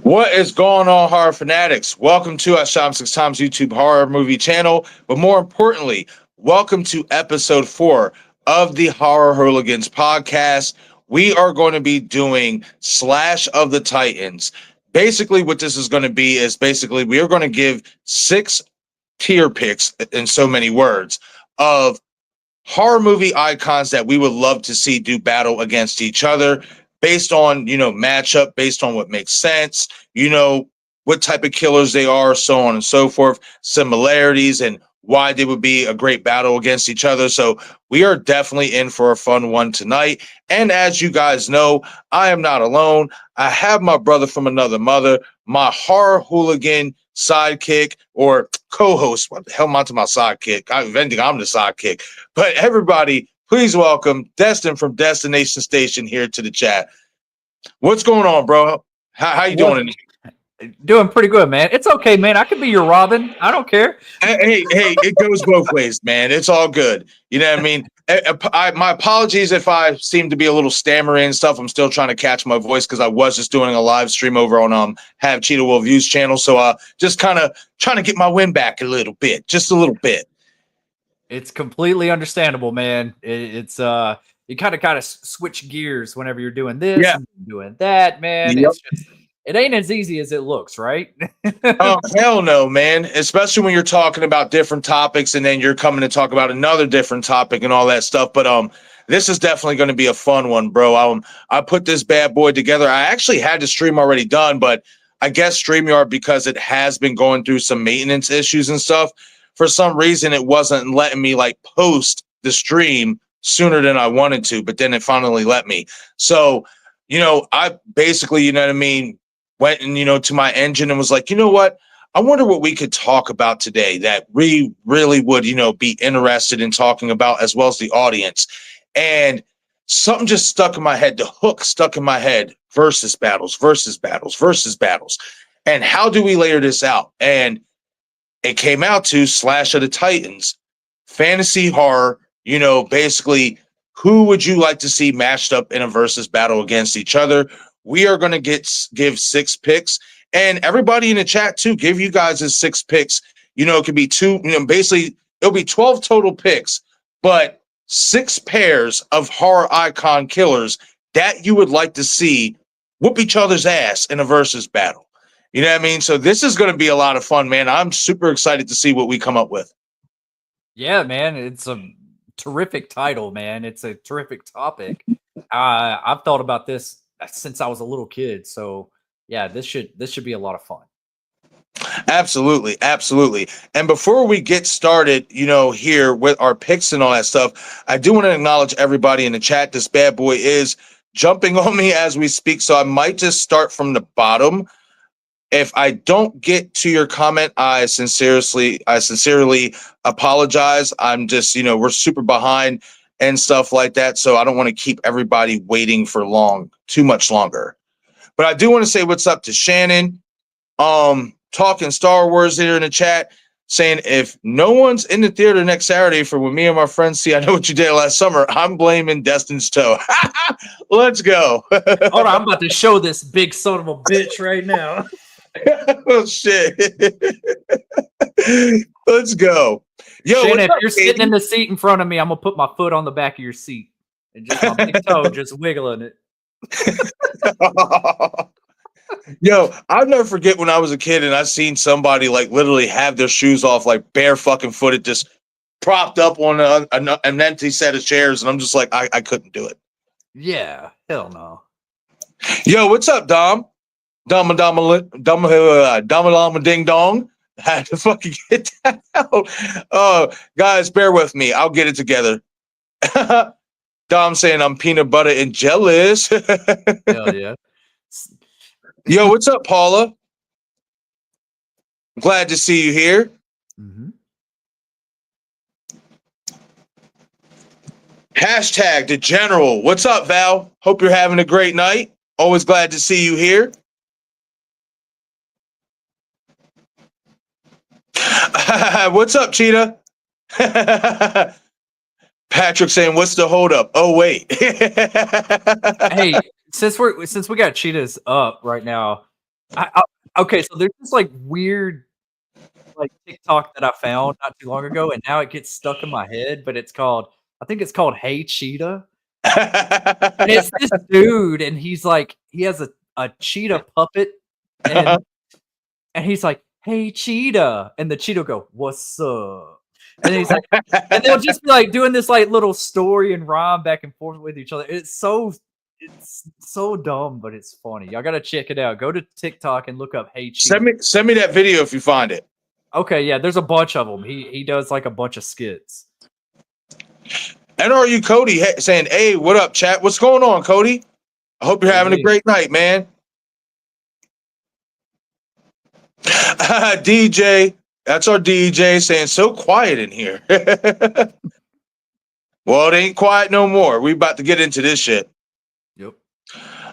What is going on, horror fanatics? Welcome to our Shop 6 Times YouTube horror movie channel, but more importantly, welcome to episode 4 of the Horror Hooligans podcast. We are going to be doing Slash of the Titans. Basically, what this is going to be is basically we are going to give 6 tier picks, in so many words, of horror movie icons that we would love to see do battle against each other based on, matchup, based on what makes sense, what type of killers they are, so on and so forth, similarities, and why they would be a great battle against each other. So we are definitely in for a fun one tonight. And as you guys know, I am not alone. I have my brother from another mother, my horror hooligan sidekick or co-host. What the hell am I to my sidekick? I'm the sidekick. But everybody, please welcome Destin from Destination Station here to the chat. What's going on, bro? How you doing? Doing pretty good, man. It's okay, man. I could be your Robin. I don't care. Hey, it goes both ways, man. It's all good. You know what I mean? My apologies if I seem to be a little stammery and stuff. I'm still trying to catch my voice because I was just doing a live stream over on Have Cheetah Will Views channel. So just kind of trying to get my win back a little bit, just a little bit. It's completely understandable, man. It's you kind of switch gears whenever you're doing this and doing that, man. Yep. It ain't as easy as it looks, right? Oh, hell no, man. Especially when you're talking about different topics and then you're coming to talk about another different topic and all that stuff. But this is definitely going to be a fun one, bro. I put this bad boy together. I actually had the stream already done, but I guess StreamYard, because it has been going through some maintenance issues and stuff, for some reason it wasn't letting me post the stream sooner than I wanted to, but then it finally let me. So, I basically, went and, to my engine and was like, you know what? I wonder what we could talk about today that we really would, be interested in talking about, as well as the audience. And something just stuck in my head. The hook stuck in my head. Versus battles. And how do we layer this out? And it came out to Slash of the Titans, fantasy horror, basically who would you like to see matched up in a versus battle against each other? We are going to give 6 picks, and everybody in the chat too, give you guys his 6 picks. It could be 2, basically it'll be 12 total picks, but 6 pairs of horror icon killers that you would like to see whoop each other's ass in a versus battle. You know what I mean? So this is going to be a lot of fun, man. I'm super excited to see what we come up with. Yeah, man. It's a terrific title, man. It's a terrific topic. I've thought about this since I was a little kid. So yeah, this should be a lot of fun. Absolutely. And before we get started, here with our picks and all that stuff, I do want to acknowledge everybody in the chat. This bad boy is jumping on me as we speak. So I might just start from the bottom. If I don't get to your comment, I sincerely apologize. I'm just, we're super behind and stuff like that. So I don't want to keep everybody waiting for too much longer. But I do want to say what's up to Shannon. Talking Star Wars here in the chat, saying if no one's in the theater next Saturday for when me and my friends see I Know What You Did Last Summer, I'm blaming Destin's toe. Let's go. Hold on, I'm about to show this big son of a bitch right now. Oh shit. Let's go. Yo, Shannon, if you're sitting in the seat in front of me, I'm gonna put my foot on the back of your seat and just my big toe just wiggling it. Yo, I'll never forget when I was a kid and I seen somebody literally have their shoes off, bare fucking footed, just propped up on an empty set of chairs, and I'm just like, I couldn't do it. Yeah, hell no. Yo, what's up, Dom? Dom ding dong. Had to fucking get that out. Oh, guys, bear with me. I'll get it together. Dom saying I'm peanut butter and jealous. Hell yeah. Yo, what's up, Paula? Glad to see you here. Mm-hmm. Hashtag the general. What's up, Val? Hope you're having a great night. Always glad to see you here. What's up, Cheetah? Patrick saying, "What's the hold up?" Oh wait. Hey, since we got Cheetahs up right now, Okay, so there's this like weird like TikTok that I found not too long ago, and now it gets stuck in my head. But I think it's called Hey Cheetah, and it's this dude, and he's like, he has a cheetah puppet, and he's like, "Hey Cheetah," and the cheetah go, "What's up?" And he's like, and they'll just be like doing this like little story and rhyme back and forth with each other. It's so dumb, but it's funny. Y'all gotta check it out. Go to TikTok and look up Hey Cheetah. Send me that video if you find it. Okay, yeah, there's a bunch of them. He does like a bunch of skits. NRU Cody saying, "Hey, what up, chat? What's going on, Cody? I hope you're having a great night, man." DJ, that's our DJ saying, "So quiet in here." Well, it ain't quiet no more. We about to get into this shit. Yep.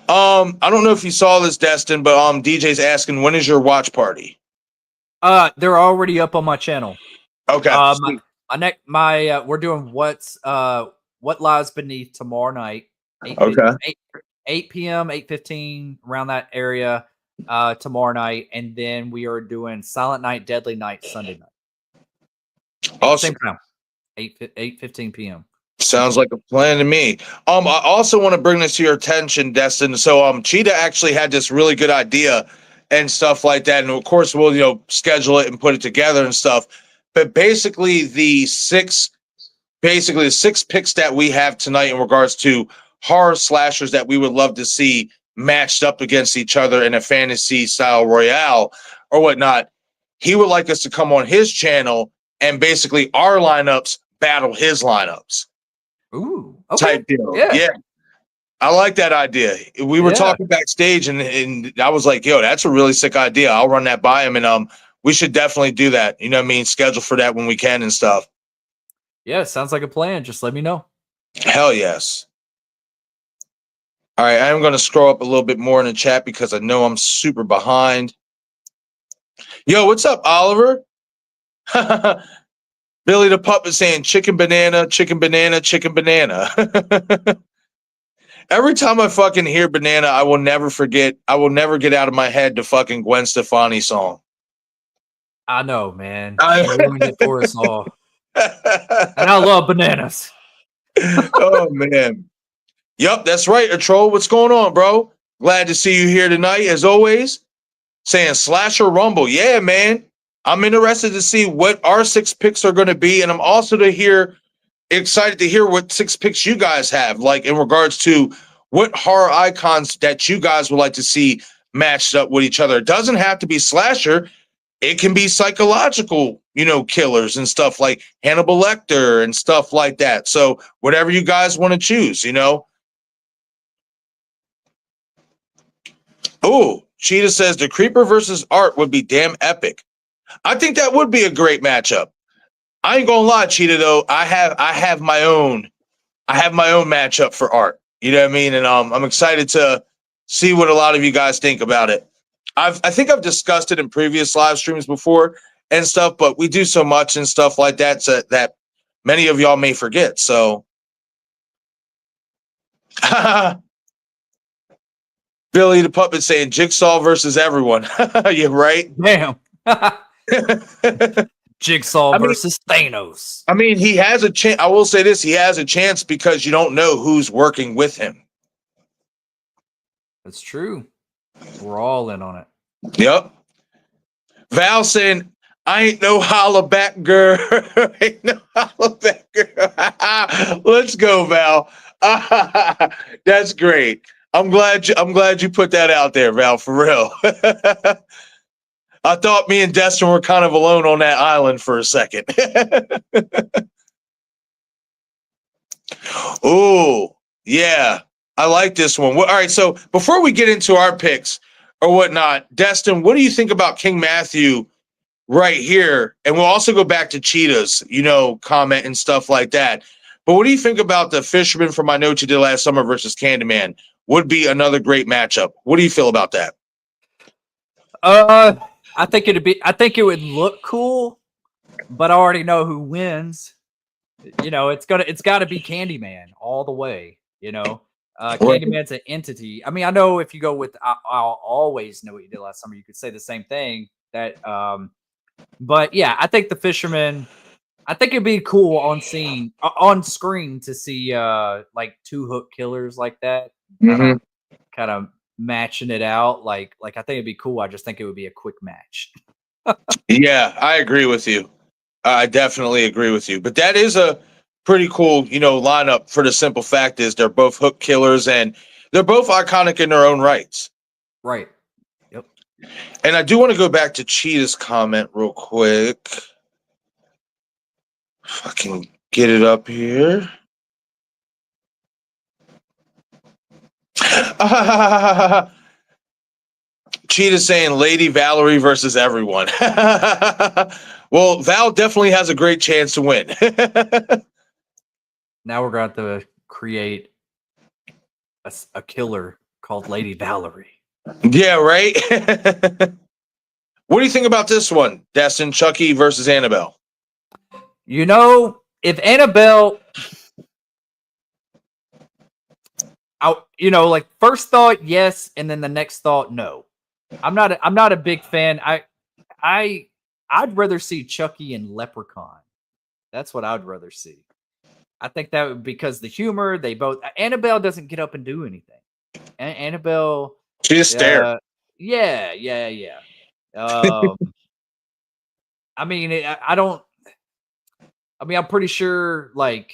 I don't know if you saw this, Destin, but DJ's asking, when is your watch party? They're already up on my channel. Okay. We're doing what lies beneath tomorrow night. 8 p.m. 8:15 around that area tomorrow night, and then we are doing Silent Night, Deadly Night Sunday night. Awesome. Same time, 8:15 p.m. Sounds like a plan to me. I also want to bring this to your attention, Destin. So Cheetah actually had this really good idea and stuff like that, and of course we'll schedule it and put it together and stuff. But basically the six picks that we have tonight in regards to horror slashers that we would love to see matched up against each other in a fantasy style royale or whatnot. He would like us to come on his channel and basically our lineups battle his lineups. Ooh, okay. Type deal. Yeah. I like that idea. We were talking backstage and I was like, yo, that's a really sick idea. I'll run that by him and we should definitely do that. You know what I mean? Schedule for that when we can and stuff. Yeah, sounds like a plan. Just let me know. Hell yes. All right, I'm going to scroll up a little bit more in the chat because I know I'm super behind. Yo, what's up, Oliver? Billy the Puppet saying chicken banana, chicken banana, chicken banana. Every time I fucking hear banana, I will never get out of my head the fucking Gwen Stefani song. I know, man. She ruined it for us all. And I love bananas. Oh, man. Yep, that's right, Atrol. What's going on, bro? Glad to see you here tonight, as always. Saying Slasher Rumble. Yeah, man. I'm interested to see what our 6 picks are going to be, and I'm also excited to hear what 6 picks you guys have, like in regards to what horror icons that you guys would like to see matched up with each other. It doesn't have to be slasher. It can be psychological, killers and stuff like Hannibal Lecter and stuff like that. So whatever you guys want to choose, Oh, Cheetah says the Creeper versus Art would be damn epic. I think that would be a great matchup. I ain't gonna lie, Cheetah, though. I have my own matchup for Art. You know what I mean? And I'm excited to see what a lot of you guys think about it. I think I've discussed it in previous live streams before and stuff, but we do so much and stuff like that so that many of y'all may forget. So Billy the Puppet saying Jigsaw versus everyone. Yeah, right? Damn. Jigsaw versus Thanos. I mean, he has a chance. I will say this. He has a chance because you don't know who's working with him. That's true. We're all in on it. Yep. Val saying, I ain't no holla back girl. Ain't no holla back girl. Let's go, Val. That's great. I'm glad you put that out there, Val, for real. I thought me and Destin were kind of alone on that island for a second. Oh, yeah. I like this one. All right, so before we get into our picks or whatnot, Destin, what do you think about King Matthew right here? And we'll also go back to Cheetah's, comment and stuff like that. But what do you think about the Fisherman from I Know What You Did Last Summer versus Candyman? Would be another great matchup. What do you feel about that? I think it would look cool, but I already know who wins. It's got to be Candyman all the way, Right. Candyman's an entity. I mean, I know if you go with I'll always know what you did last summer, you could say the same thing. But yeah, I think the fisherman. I think it'd be cool on screen to see like two hook killers like that, kind Hmm. of kind of matching it out. Like I think it'd be cool. I just think it would be a quick match. Yeah, I agree with you. I definitely agree with you. But that is a pretty cool, lineup for the simple fact is they're both hook killers and they're both iconic in their own rights. Right. Yep. And I do want to go back to Cheetah's comment real quick. If I can get it up here. Cheetah saying Lady Valerie versus everyone. Well, Val definitely has a great chance to win. Now we're going to have to create a killer called Lady Valerie. Yeah, right? What do you think about this one? Destin, Chucky versus Annabelle. If Annabelle, like first thought, yes, and then the next thought, no. I'm not a big fan. I'd rather see Chucky and Leprechaun. That's what I'd rather see. I think that would because the humor, they both Annabelle doesn't get up and do anything. Annabelle, She just stared. yeah. Um, I mean, I don't. I mean, I'm pretty sure like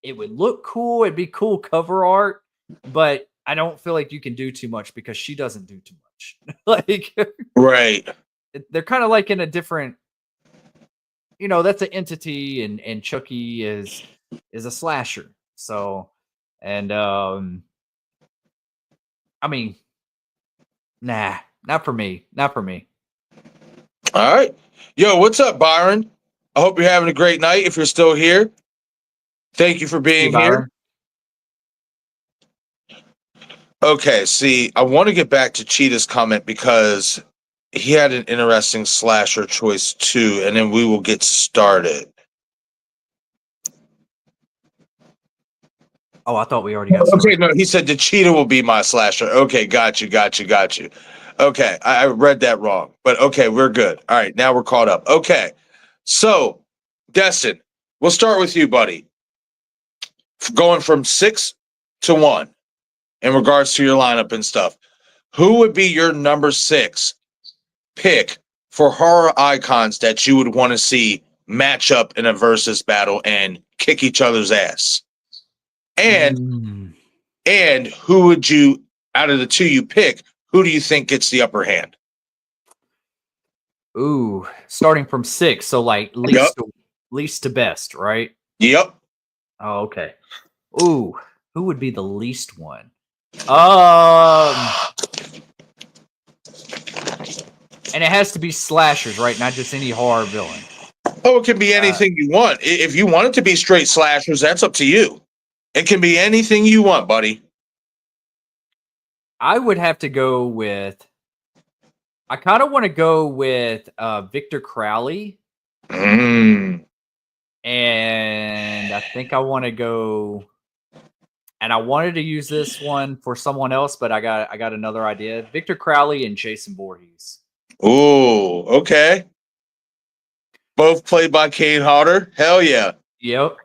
it would look cool. It'd be cool cover art, but I don't feel like you can do too much because she doesn't do too much. Like Right. they're kind of like in a different. That's an entity, and Chucky is a slasher. So, and I mean, nah, not for me. Not for me. All right. Yo, what's up, Byron? I hope you're having a great night if you're still here. Thank you for Hey, being here. Byron. Okay, see, I want to get back to Cheetah's comment because he had an interesting slasher choice too, and then we will get started. Oh, I thought we already got Okay, started. no, he said the cheetah will be my slasher. Okay, got you. Okay, I read that wrong, but okay, we're good. All right, now we're caught up. Okay, so Destin, we'll start with you, buddy. Going from 6 to 1 in regards to your lineup and stuff. Who would be your number 6 pick for horror icons that you would want to see match up in a versus battle and kick each other's ass? And Mm. And who would you, out of the two you pick, who do you think gets the upper hand? Ooh, starting from 6, so like Yep. least to best, right? Yep. Oh, okay. Ooh, who would be the least one? Um, and it has to be slashers, right? Not just any horror villain. Oh, it can be anything you want. If you want it to be straight slashers, that's up to you. It can be anything you want, buddy. I would have to go with. I kind of want to go with Victor Crowley, Mm. and I think I want to go. And I wanted to use this one for someone else, but I got another idea. Victor Crowley and Jason Voorhees. Ooh, okay. Both played by Kane Hodder. Hell yeah. Yep.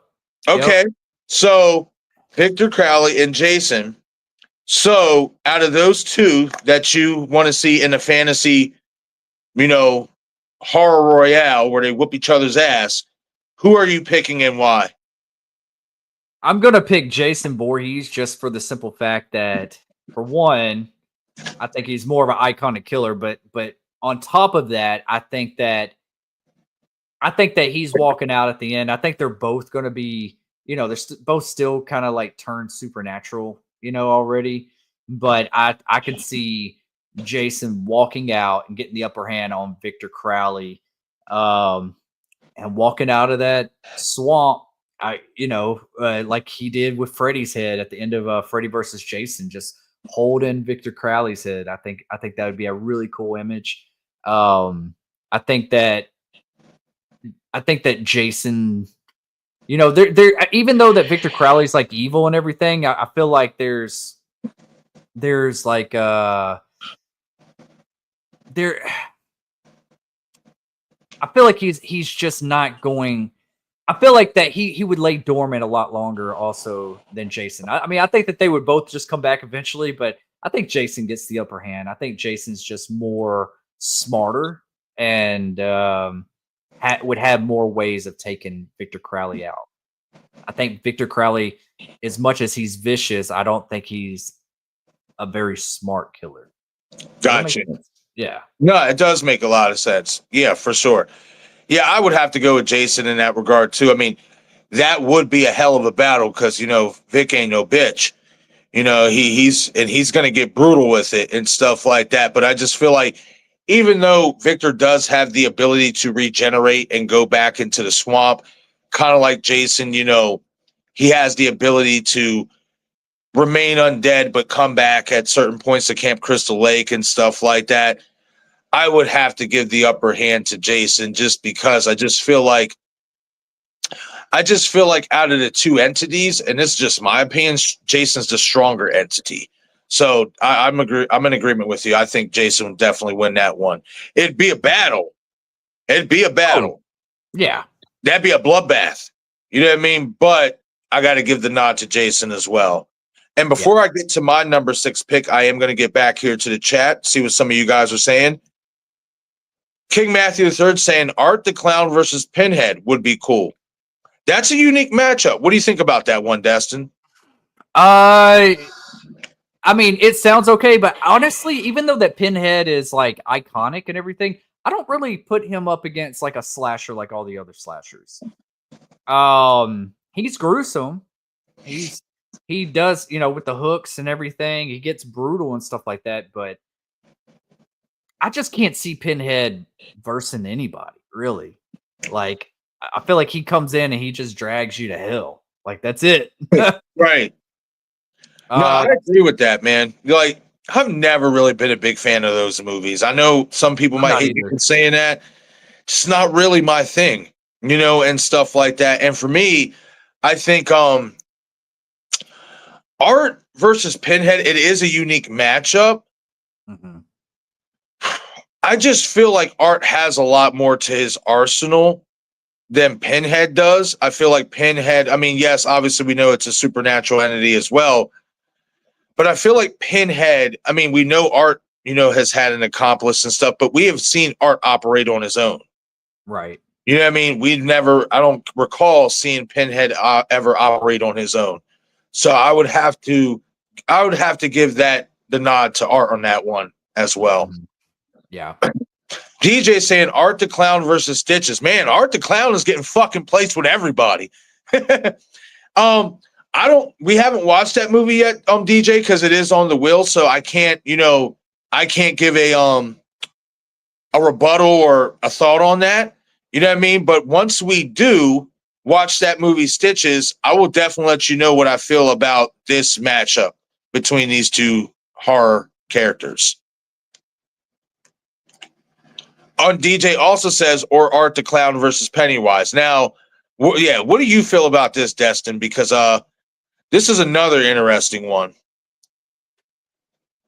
Okay. So Victor Crowley and Jason. So out of those two that you want to see in a fantasy, horror royale where they whoop each other's ass, who are you picking and why? I'm gonna pick Jason Voorhees just for the simple fact that, for one, I think he's more of an iconic killer. But on top of that, I think that he's walking out at the end. I think they're both going to be, they're both still kind of like turned supernatural, already. But I could see Jason walking out and getting the upper hand on Victor Crowley, and walking out of that swamp. Like he did with Freddy's head at the end of Freddy versus Jason, just holding Victor Crowley's head. I think that would be a really cool image. Um, I think that I think that Jason You know, there even though that Victor Crowley's like evil and everything, I feel like there's like there. I feel like he's just not going. I feel like that he would lay dormant a lot longer also than Jason. I mean, I think that they would both just come back eventually, but I think Jason gets the upper hand. I think Jason's just more smarter and would have more ways of taking Victor Crowley out. I think Victor Crowley, as much as he's vicious, I don't think he's a very smart killer. Gotcha. Yeah. No, it does make a lot of sense. Yeah, for sure. Yeah, I would have to go with Jason in that regard too. I mean, that would be a hell of a battle because Vic ain't no bitch. He's going to get brutal with it and stuff like that. But I just feel like even though Victor does have the ability to regenerate and go back into the swamp, kind of like Jason, he has the ability to remain undead but come back at certain points to Camp Crystal Lake and stuff like that. I would have to give the upper hand to Jason just because I just feel like out of the two entities, and this is just my opinion, Jason's the stronger entity. So I'm in agreement with you. I think Jason would definitely win that one. It'd be a battle. Oh, yeah. That'd be a bloodbath. You know what I mean? But I got to give the nod to Jason as well. And before I get to my number 6 pick, I am going to get back here to the chat, see what some of you guys are saying. King Matthew III saying Art the Clown versus Pinhead would be cool. That's a unique matchup. What do you think about that one, Destin? I mean, it sounds okay, but honestly, even though that Pinhead is like iconic and everything, I don't really put him up against like a slasher like all the other slashers. He's gruesome. He does, with the hooks and everything, he gets brutal and stuff like that, but I just can't see Pinhead versing anybody, really. Like, I feel like he comes in and he just drags you to hell. Like, that's it. Right. No, I agree with that, man. Like, I've never really been a big fan of those movies. I know some people might hate me saying that. It's not really my thing, and stuff like that. And for me, I think Art versus Pinhead, it is a unique matchup. Mm-hmm. I just feel like Art has a lot more to his arsenal than Pinhead does. I feel like Pinhead, I mean, yes, obviously we know it's a supernatural entity as well, but I feel like Pinhead, I mean, we know Art, has had an accomplice and stuff, but we have seen Art operate on his own. Right. You know what I mean? I don't recall seeing Pinhead ever operate on his own. So I would have to give the nod to Art on that one as well. Yeah. DJ saying Art the Clown versus Stitches. Man, Art the Clown is getting fucking placed with everybody. We haven't watched that movie yet, DJ, because it is on the wheel, so I can't give a rebuttal or a thought on that. You know what I mean? But once we do watch that movie Stitches, I will definitely let you know what I feel about this matchup between these two horror characters. On DJ also says, or Art the Clown versus Pennywise. Now, what do you feel about this, Destin? Because this is another interesting one.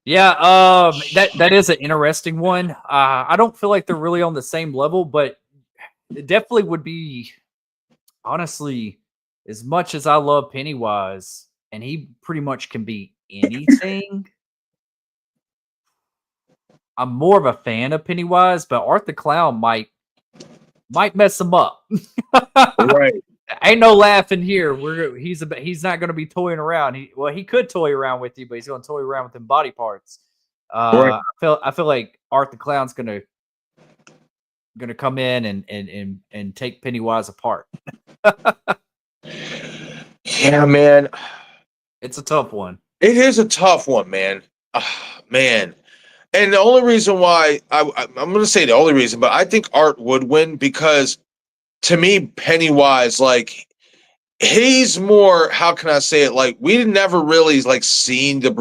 Yeah, that is an interesting one. I don't feel like they're really on the same level, but it definitely would be, honestly, as much as I love Pennywise, and he pretty much can be anything. I'm more of a fan of Pennywise, but Art the Clown might mess him up. Right. Ain't no laughing here. He's not going to be toying around. He could toy around with you, but he's going to toy around with them body parts. Right. I feel like Art the Clown's going to come in and take Pennywise apart. Yeah, man. It's a tough one. It is a tough one, man. Man. And the only reason why I'm going to say the only reason, but I think Art would win because to me, Pennywise, like, he's more, how can I say it? Like, we never really like seen the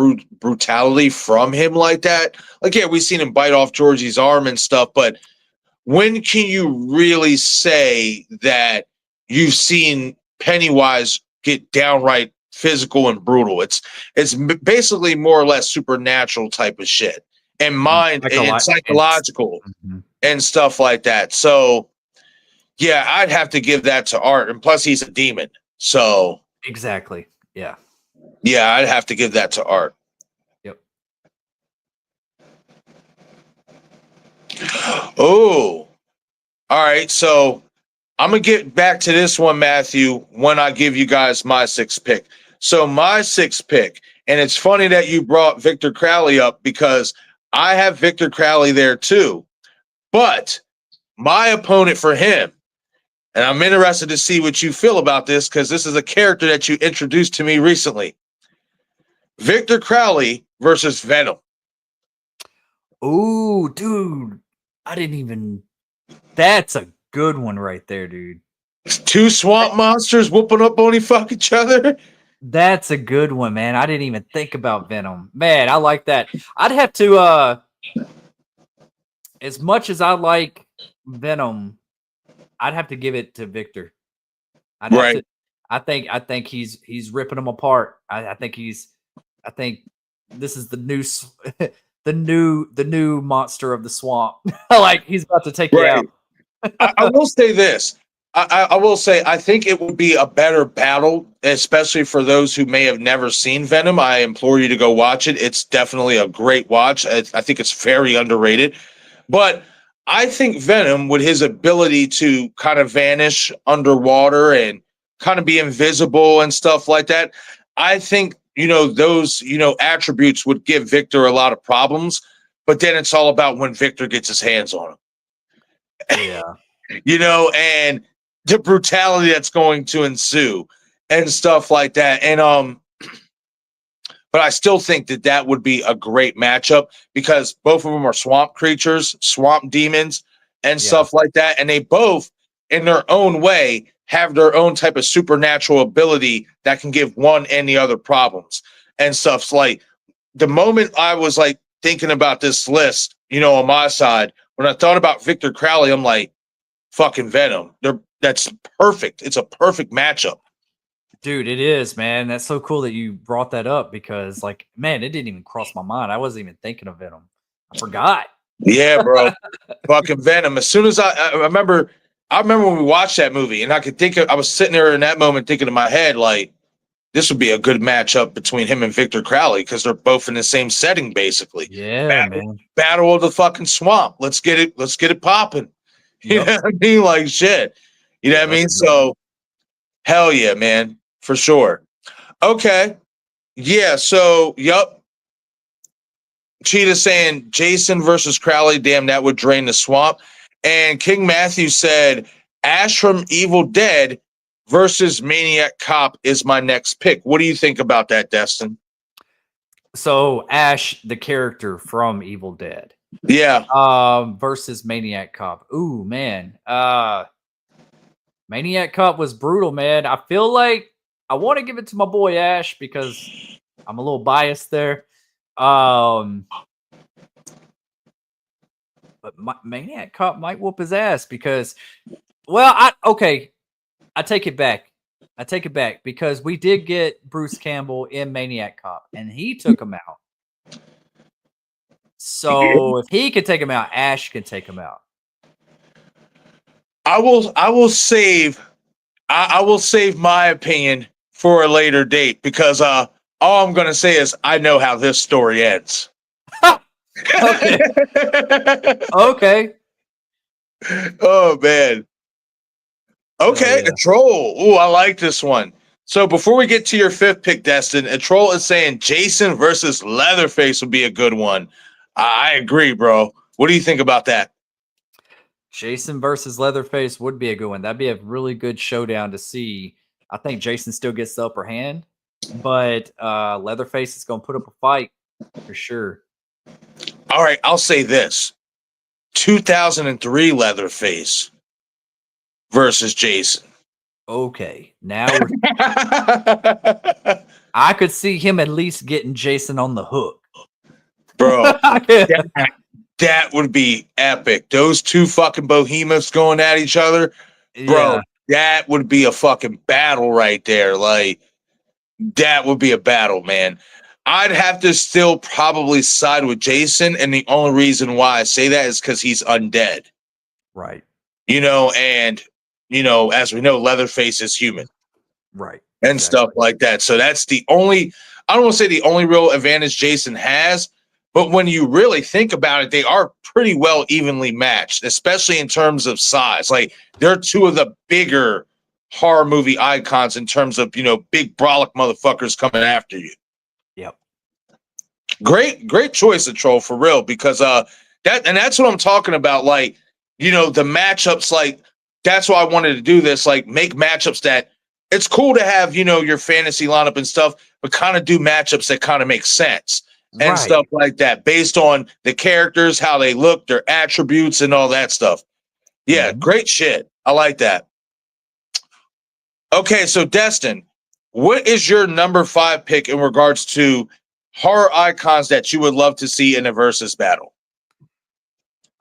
brutality from him like that. Like, yeah, we've seen him bite off Georgie's arm and stuff, but when can you really say that you've seen Pennywise get downright physical and brutal. It's basically more or less supernatural type of shit, and mind and psychological and stuff like that. So yeah, I'd have to give that to Art, and plus he's a demon. So exactly. Yeah, I'd have to give that to Art. Yep. Oh, all right. So I'm going to get back to this one, Matthew, when I give you guys my sixth pick. So my sixth pick, and it's funny that you brought Victor Crowley up because I have Victor Crowley there too. But my opponent for him, and I'm interested to see what you feel about this because this is a character that you introduced to me recently. Victor Crowley versus Venom. Ooh, dude. I didn't even... That's a good one right there, dude. Two swamp monsters whooping up on each other. That's a good one, man. I didn't even think about Venom. Man, I like that. I'd have to as much as I like Venom, I'd have to give it to Victor. I'd have to, I think he's ripping them apart. I think this is the new the new monster of the swamp. Like he's about to take you out. I will say this. I will say I think it would be a better battle, especially for those who may have never seen Venom. I implore you to go watch it. It's definitely a great watch. I think it's very underrated. But I think Venom, with his ability to kind of vanish underwater and kind of be invisible and stuff like that, I think, those, attributes would give Victor a lot of problems. But then it's all about when Victor gets his hands on him. Yeah. And the brutality that's going to ensue and stuff like that. And but I still think that would be a great matchup because both of them are swamp creatures, swamp demons, and stuff like that. And they both, in their own way, have their own type of supernatural ability that can give one and the other problems and stuff. So, like the moment I was like thinking about this list, on my side, when I thought about Victor Crowley, I'm like, fucking Venom. That's perfect. It's a perfect matchup. Dude, it is, man. That's so cool that you brought that up because, like, man, it didn't even cross my mind. I wasn't even thinking of Venom. I forgot. Yeah, bro. Fucking Venom. As soon as I remember when we watched that movie, and I was sitting there in that moment thinking in my head, like, this would be a good matchup between him and Victor Crowley because they're both in the same setting, basically. Yeah, man. Battle of the fucking swamp. Let's get it popping. You know what I mean? Like shit. You know what I mean? So hell yeah, man. For sure. Okay. Yeah, so Cheetah saying Jason versus Crowley, damn, that would drain the swamp. And King Matthew said Ash from Evil Dead versus Maniac Cop is my next pick. What do you think about that, Destin? So Ash, the character from Evil Dead. Yeah. Versus Maniac Cop. Ooh, man. Maniac Cop was brutal, man. I feel like I want to give it to my boy Ash because I'm a little biased there. But Maniac Cop might whoop his ass because, well, I take it back. I take it back because we did get Bruce Campbell in Maniac Cop, and he took him out. So if he can take him out, Ash can take him out. I will save my opinion for a later date because all I'm gonna say is I know how this story ends. Okay. Okay. Oh man. Okay, a troll. Ooh, I like this one. So before we get to your fifth pick, Destin, a troll is saying Jason versus Leatherface would be a good one. I agree, bro. What do you think about that? Jason versus Leatherface would be a good one. That'd be a really good showdown to see. I think Jason still gets the upper hand, but Leatherface is going to put up a fight for sure. All right, I'll say this. 2003 Leatherface versus Jason. Okay, now I could see him at least getting Jason on the hook. Bro, that would be epic. Those two fucking behemoths going at each other. Bro, that would be a fucking battle right there. Like, that would be a battle, man. I'd have to still probably side with Jason, and the only reason why I say that is because he's undead. Right. And as we know, Leatherface is human. Right. And stuff like that. So that's the only, I don't want to say the only real advantage Jason has, but when you really think about it, they are pretty well evenly matched, especially in terms of size. Like, they're two of the bigger horror movie icons in terms of, big brolic motherfuckers coming after you. Yep. Great choice of Troll, for real, because that's what I'm talking about. Like, the matchups, like, that's why I wanted to do this, like, make matchups that it's cool to have, your fantasy lineup and stuff, but kind of do matchups that kind of make sense and stuff like that based on the characters, how they look, their attributes, and all that stuff. Yeah, great shit. I like that. Okay, so Destin, what is your number 5 pick in regards to horror icons that you would love to see in a versus battle?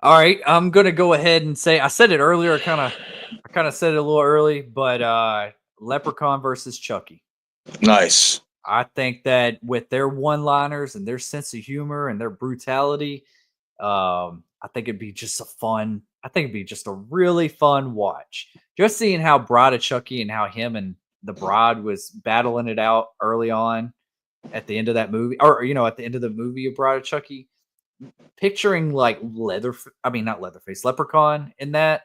All right, I'm gonna go ahead and say I said it earlier. I kind of said it a little early, but Leprechaun versus Chucky. Nice. I think that with their one-liners and their sense of humor and their brutality, I think it'd be just a really fun watch. Just seeing how Bride of Chucky and how him and the Bride was battling it out early on at the end of that movie, or at the end of the movie of Bride of Chucky, picturing like not Leatherface, Leprechaun in that,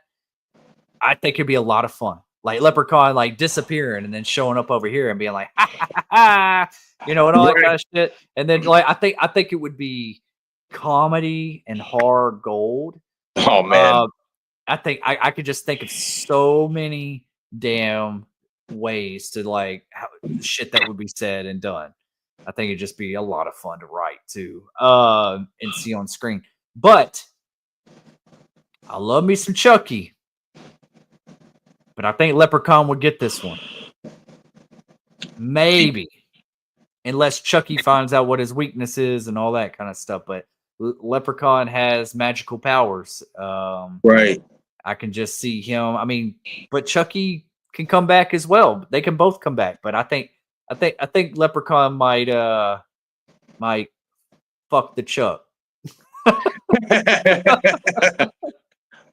I think it'd be a lot of fun. Like Leprechaun, like disappearing and then showing up over here and being like, ha, ha, ha, ha, and all that kind of shit. And then like, I think it would be comedy and horror gold. Oh man. I think I could just think of so many damn ways to like how shit that would be said and done. I think it'd just be a lot of fun to write too, and see on screen. But I love me some Chucky. But I think Leprechaun would get this one. Maybe. Unless Chucky finds out what his weakness is and all that kind of stuff. But Leprechaun has magical powers. Right. I can just see him. I mean, but Chucky can come back as well. They can both come back. But I think Leprechaun might fuck the Chuck.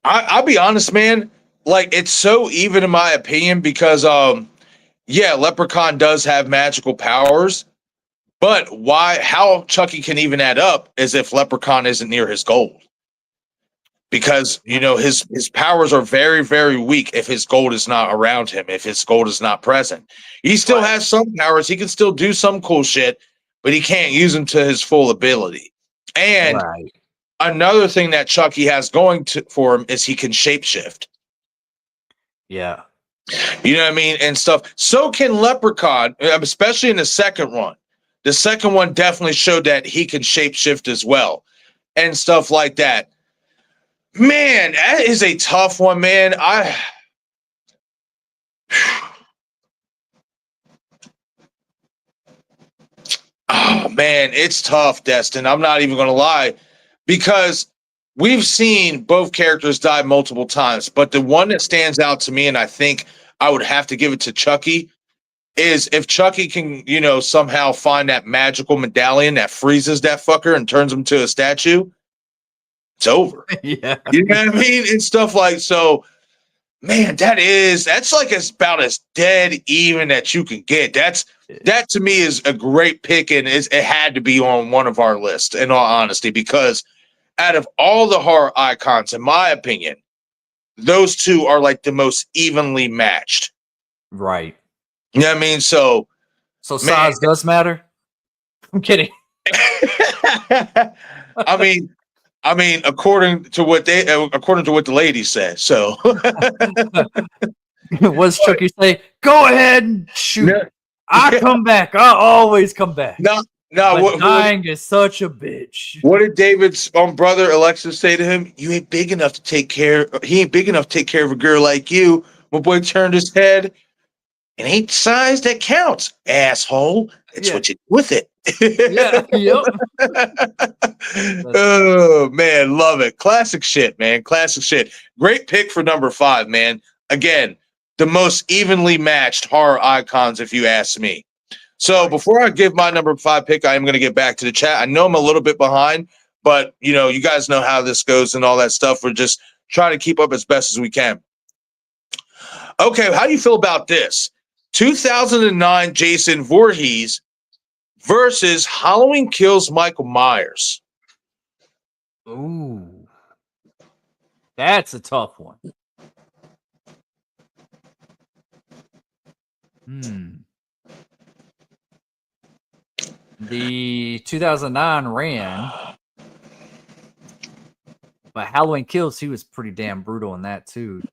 I'll be honest, man. Like, it's so even in my opinion because Leprechaun does have magical powers, but how Chucky can even add up is if Leprechaun isn't near his gold. Because his powers are very, very weak if his gold is not around him, if his gold is not present. He still has some powers, he can still do some cool shit, but he can't use them to his full ability. And another thing that Chucky has going for him is he can shapeshift. Yeah. You know what I mean? And stuff. So can Leprechaun, especially in the second one. The second one definitely showed that he can shapeshift as well and stuff like that. Man, that is a tough one, man. Oh, man, it's tough, Destin. I'm not even going to lie, because we've seen both characters die multiple times, but the one that stands out to me, and I think I would have to give it to Chucky, is if Chucky can, somehow find that magical medallion that freezes that fucker and turns him to a statue, it's over. Yeah. You know what I mean? And stuff like, so, man, that's like about as dead even that you can get. That to me is a great pick, and it had to be on one of our lists, in all honesty, because out of all the horror icons, in my opinion, those two are like the most evenly matched. Right. You know what I mean? So size does matter? I'm kidding. I mean, according to what the ladies said. So what does Chucky say? Go ahead and shoot. No. I come back. I always come back. No, dying is such a bitch. What did David's brother Alexis say to him? You ain't big enough to take care. He ain't big enough to take care of a girl like you. My boy turned his head. It ain't size that counts, asshole. It's what you do with it. Yeah. Yep. Oh man, love it. Classic shit, man. Classic shit. Great pick for number 5, man. Again, the most evenly matched horror icons, if you ask me. So before I give my number 5 pick, I am going to get back to the chat. I know I'm a little bit behind, but you guys know how this goes and all that stuff. We're just trying to keep up as best as we can. Okay, how do you feel about this? 2009 Jason Voorhees versus Halloween Kills Michael Myers. Ooh, that's a tough one. The 2009 ran, but Halloween Kills, he was pretty damn brutal in that too.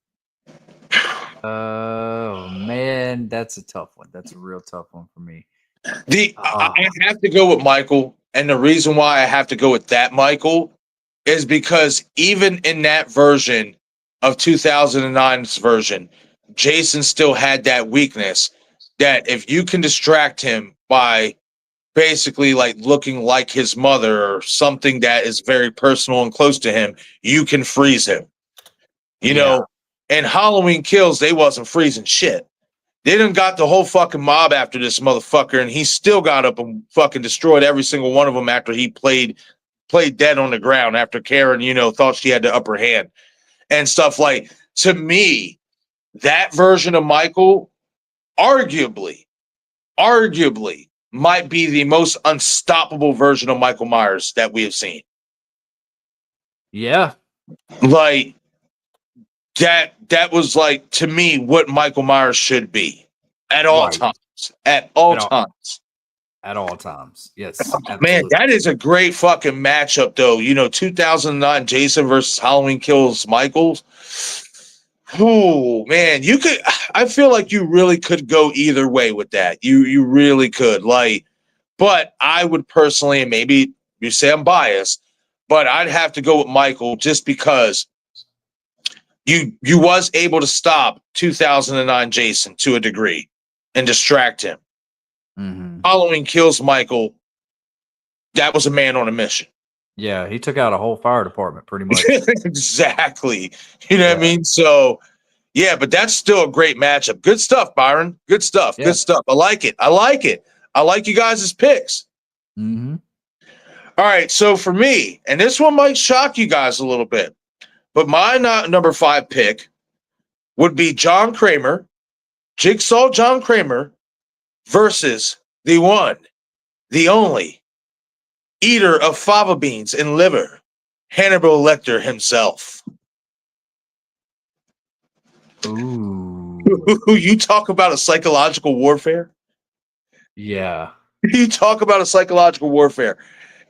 Oh man, that's a tough one. That's a real tough one for me. I have to go with Michael, and the reason why I have to go with that Michael is because even in that version of 2009's version, Jason still had that weakness that if you can distract him by basically like looking like his mother or something that is very personal and close to him, you can freeze him. You know, and Halloween Kills, they wasn't freezing shit. They done got the whole fucking mob after this motherfucker, and he still got up and fucking destroyed every single one of them after he played dead on the ground after Karen, thought she had the upper hand and stuff. Like, to me, that version of Michael arguably might be the most unstoppable version of Michael Myers that we have seen. Yeah. Like, that was like, to me, what Michael Myers should be at all times. At all times. At all times. Yes. Man, that is a great fucking matchup, though. 2009 Jason versus Halloween Kills Michaels. Oh, man, I feel like you really could go either way with that. You really could. But I would personally, and maybe you say I'm biased, but I'd have to go with Michael just because you was able to stop 2009 Jason to a degree and distract him. Mm-hmm. Halloween Kills Michael, that was a man on a mission. Yeah, he took out a whole fire department pretty much. Exactly. You know what I mean? So, yeah, but that's still a great matchup. Good stuff, Byron. Good stuff. Yeah. Good stuff. I like it. I like you guys' picks. Mm-hmm. All right, so for me, and this one might shock you guys a little bit, but my number 5 pick would be John Kramer, Jigsaw John Kramer, versus the one, the only, eater of fava beans and liver, Hannibal Lecter himself. Ooh. You talk about a psychological warfare? Yeah. You talk about a psychological warfare.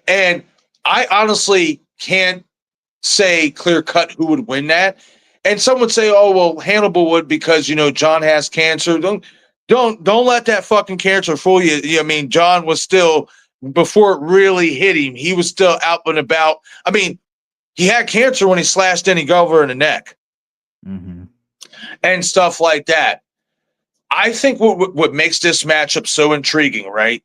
And I honestly can't say clear cut who would win that. And some would say, oh, well, Hannibal would because, John has cancer. Don't let that fucking cancer fool you. I mean, John was still, before it really hit him, he was still out and about. I mean, he had cancer when he slashed Danny Glover in the neck. Mm-hmm. And stuff like that. I think what makes this matchup so intriguing, right?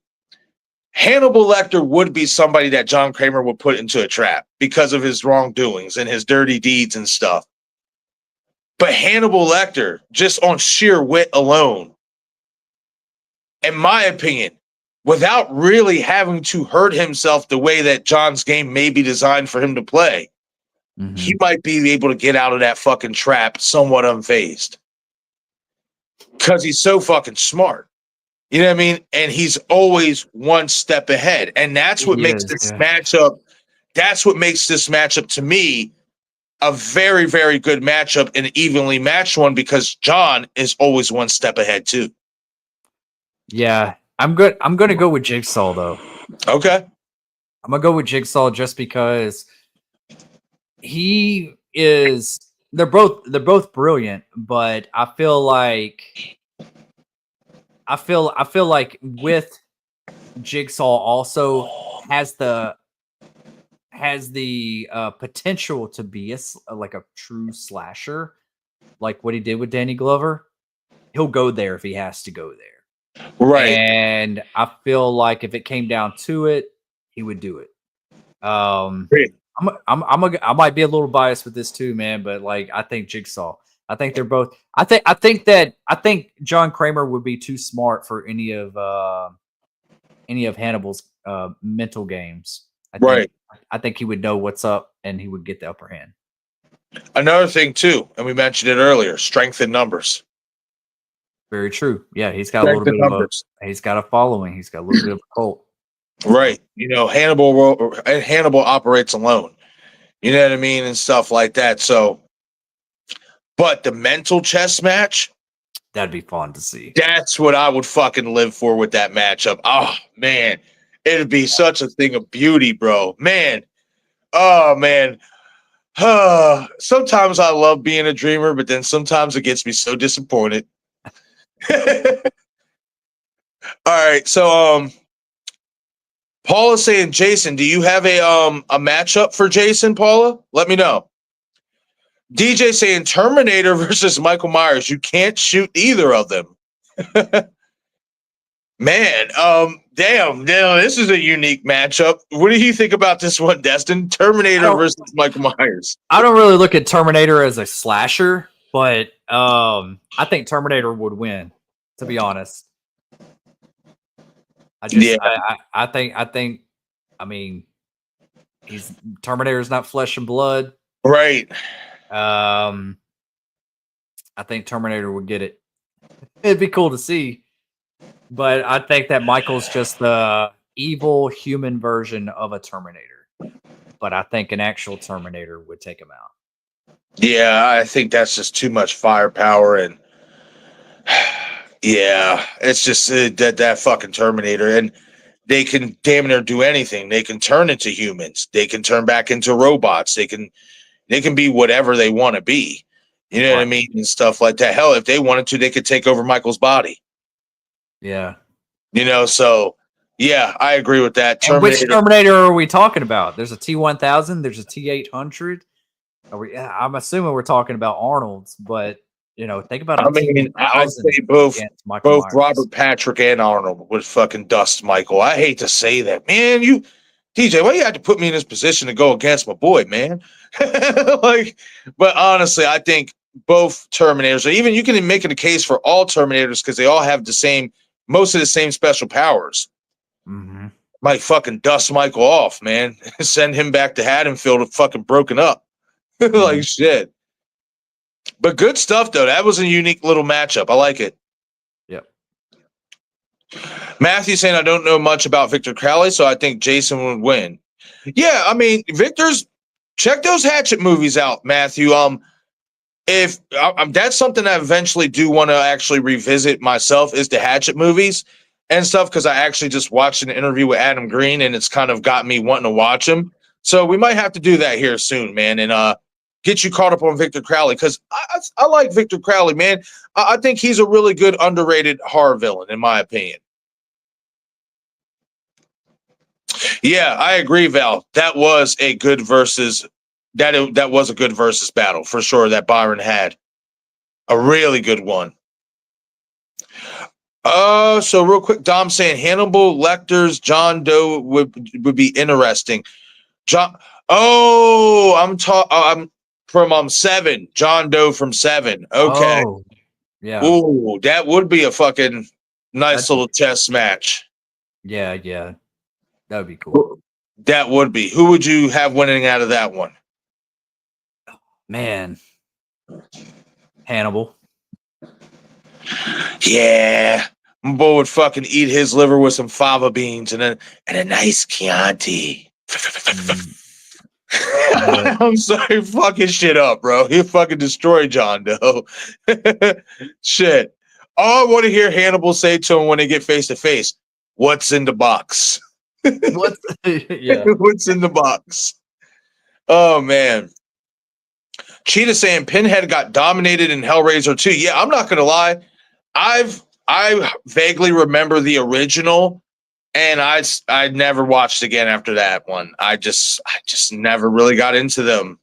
Hannibal Lecter would be somebody that John Kramer would put into a trap because of his wrongdoings and his dirty deeds and stuff. But Hannibal Lecter, just on sheer wit alone, in my opinion, without really having to hurt himself the way that John's game may be designed for him to play, mm-hmm. he might be able to get out of that fucking trap somewhat unfazed. Because he's so fucking smart. You know what I mean? And he's always one step ahead. And that's what makes this matchup, that's what makes this matchup to me a very, very good matchup, an evenly matched one, because John is always one step ahead too. Yeah. I'm good. I'm gonna go with Jigsaw though. Okay. I'm gonna go with Jigsaw just because he is they're both brilliant, but I feel like with Jigsaw also has the potential to be like a true slasher, like what he did with Danny Glover. He'll go there if he has to go there, right? And I feel like if it came down to it, he would do it. I might be a little biased with this too, man, but like I think Jigsaw. I think they're both. I think John Kramer would be too smart for any of Hannibal's mental games. Right. I think he would know what's up and he would get the upper hand. Another thing too, and we mentioned it earlier: strength in numbers. Very true. Yeah, he's got Strength in numbers. He's got a following. He's got a little bit of a cult. Right. You know, Hannibal operates alone. You know what I mean? And stuff like that. So, but the mental chess match, That'd be fun to see. that's what I would fucking live for with that matchup. Oh, man. It'd be such a thing of beauty, bro. Man. Oh, man. Sometimes I love being a dreamer, but then sometimes it gets me so disappointed. All right. So, Paula saying, Jason, do you have a matchup for Jason, Paula? Let me know. DJ saying Terminator versus Michael Myers. You can't shoot either of them. Man, damn, this is a unique matchup. What do you think about this one, Destin? Terminator versus Michael Myers. I don't really look at Terminator as a slasher, but I think Terminator would win, to be honest. I mean, Terminator's not flesh and blood. Right. I think Terminator would get it. It'd be cool to see, but I think that Michael's just the evil human version of a Terminator. But I think an actual Terminator would take him out. Yeah, I think that's just too much firepower, and yeah, it's just that fucking Terminator, and they can damn near do anything. They can turn into humans. They can turn back into robots. They can be whatever they want to be. You know what I mean? And stuff like that. Hell, if they wanted to, they could take over Michael's body. Yeah. You know, so yeah, I agree with that. Which Terminator are we talking about? There's a T-1000. There's a T-800. I'm assuming we're talking about Arnold's, but think about it. I mean, I'd say both Robert Patrick and Arnold would fucking dust Michael. I hate to say that, man. TJ, why you had to put me in this position to go against my boy, man? But honestly, I think both Terminators, or even you can make it a case for all Terminators because they all have most of the same special powers. Mm-hmm. Might fucking dust Michael off, man. Send him back to Haddonfield fucking broken up. Like shit. But good stuff, though. That was a unique little matchup. I like it. Yep. Matthew saying, I don't know much about Victor Crowley, so I think Jason would win. Yeah, I mean, check those Hatchet movies out, Matthew. If that's something I eventually do want to actually revisit myself, is the Hatchet movies and stuff, because I actually just watched an interview with Adam Green, and it's kind of got me wanting to watch him. So we might have to do that here soon, man, and get you caught up on Victor Crowley, because I like Victor Crowley, man. I think he's a really good, underrated horror villain, in my opinion. Yeah, I agree, Val. That was a good versus. That was a good versus battle for sure. That Byron had a really good one. So real quick, Dom saying Hannibal Lecter's John Doe would be interesting. I'm from 7. John Doe from 7. Okay. Oh, yeah. Ooh, that would be a fucking nice little chess match. Yeah. That would be cool. That would be. Who would you have winning out of that one? Man. Hannibal. Yeah. My boy would fucking eat his liver with some fava beans and a nice Chianti. I'm sorry, fucking shit up, bro. He'll fucking destroy John Doe. Shit. All I want to hear Hannibal say to him when they get face to face, what's in the box? What's in the box? Oh, man. Cheetah saying Pinhead got dominated in Hellraiser 2. Yeah, I'm not going to lie. I vaguely remember the original, and I never watched again after that one. I just never really got into them.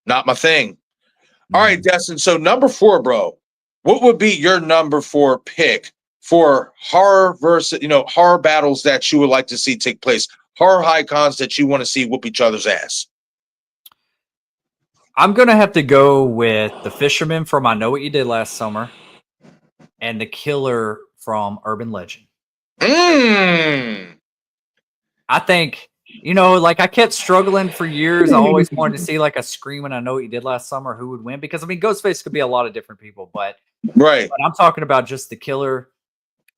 Not my thing. All right, Destin. So number 4, bro. What would be your number 4 pick for horror versus horror battles that you would like to see take place? Horror icons that you want to see whoop each other's ass. I'm gonna have to go with the Fisherman from I Know What You Did Last Summer and the Killer from Urban Legend. Mm. I think, like I kept struggling for years. I always wanted to see like a Screaming I Know What You Did Last Summer who would win, because I mean Ghostface could be a lot of different people, but Right. I'm talking about just the Killer.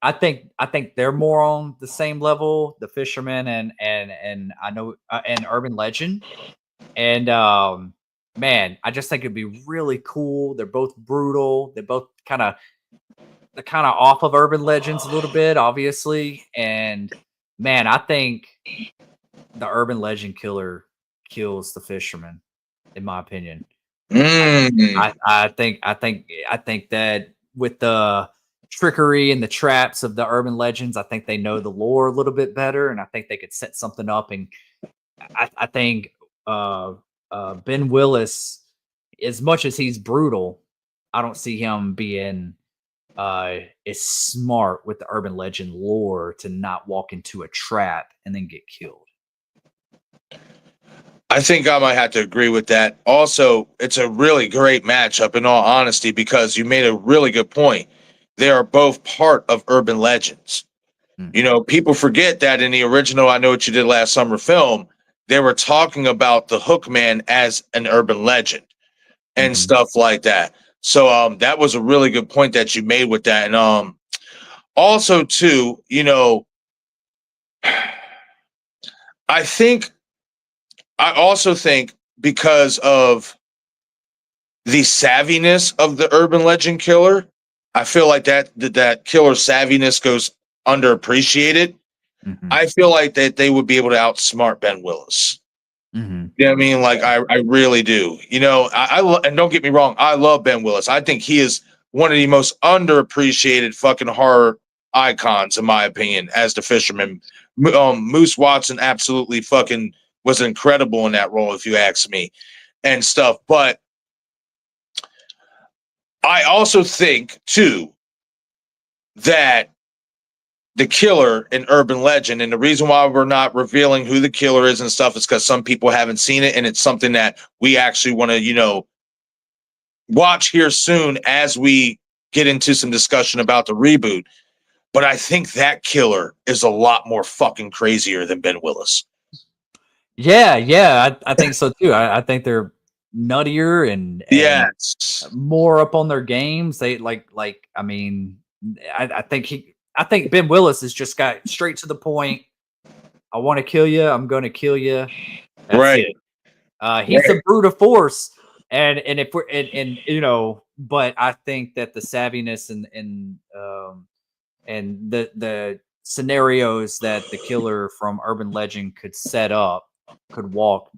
I think they're more on the same level, the Fisherman and I know and Urban Legend. And man, I just think it'd be really cool. They're both brutal. They're kind of off of Urban Legends a little bit, obviously. And man, I think the Urban Legend killer kills the Fisherman, in my opinion. Mm. I think that with the trickery and the traps of the Urban Legends, I think they know the lore a little bit better, and I think they could set something up. And I think Ben Willis, as much as he's brutal, I don't see him being is smart with the Urban Legend lore to not walk into a trap and then get killed. I think I might have to agree with that. Also, it's a really great matchup in all honesty, because you made a really good point. They are both part of Urban Legends. Mhm. People forget that in the original I Know What You Did Last Summer film, they were talking about the Hookman as an urban legend and Mhm. stuff like that. So that was a really good point that you made with that. And also too, I also think because of the savviness of the urban legend killer, I feel like that killer savviness goes underappreciated. Mhm. I feel like that they would be able to outsmart Ben Willis. Mhm. You know what I mean? Like I really do. And don't get me wrong, I love Ben Willis. I think he is one of the most underappreciated fucking horror icons, in my opinion, as the Fisherman. Moose Watson absolutely fucking was incredible in that role, if you ask me, and stuff. But I also think too that the killer in Urban Legend, and the reason why we're not revealing who the killer is and stuff is because some people haven't seen it, and it's something that we actually want to, watch here soon as we get into some discussion about the reboot. But I think that killer is a lot more fucking crazier than Ben Willis. Yeah, I think so too. I think they're nuttier and Yes. more up on their games. They I mean, I think Ben Willis has just got straight to the point. I want to kill you. I'm going to kill you. That's Right. it. He's Right. a brute of force, and if we're and but I think that the savviness and the scenarios that the killer from Urban Legend could set up could walk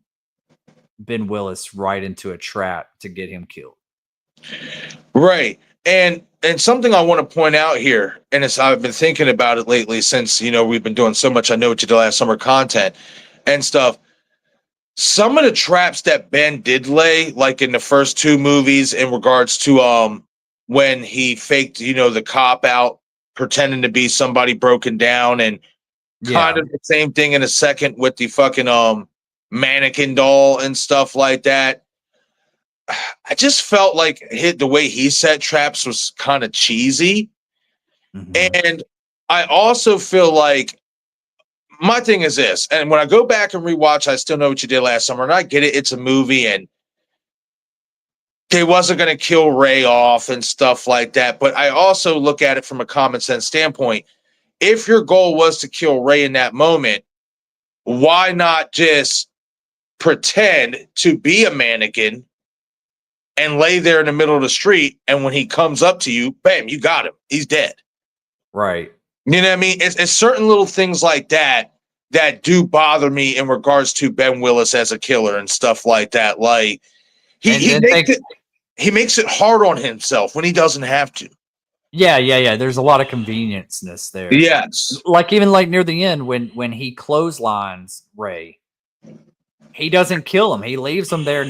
Ben Willis right into a trap to get him killed. Right. And something I want to point out here, and I've been thinking about it lately since we've been doing so much I Know What You Did Last Summer content and stuff. Some of the traps that Ben did lay, like in the first two movies, in regards to when he faked, the cop out pretending to be somebody broken down, and kind Yeah, of the same thing in a second with the fucking mannequin doll and stuff like that. I just felt like the way he set traps was kind of cheesy. hmm And I also feel like my thing is this, and when I go back and rewatch I Still Know What You Did Last Summer, and I get it, it's a movie, and they wasn't going to kill Ray off and stuff like that. But I also look at it from a common sense standpoint. If your goal was to kill Ray in that moment, why not just pretend to be a mannequin and lay there in the middle of the street? And when he comes up to you, bam, you got him. He's dead. right. You know what I mean? It's certain little things like that that do bother me in regards to Ben Willis as a killer and stuff like that. Like he And he then makes it hard on himself when he doesn't have to. yeah. There's a lot of convenienceness there. Yes. Like even like near the end when he clotheslines Ray, he doesn't kill him. He leaves him there,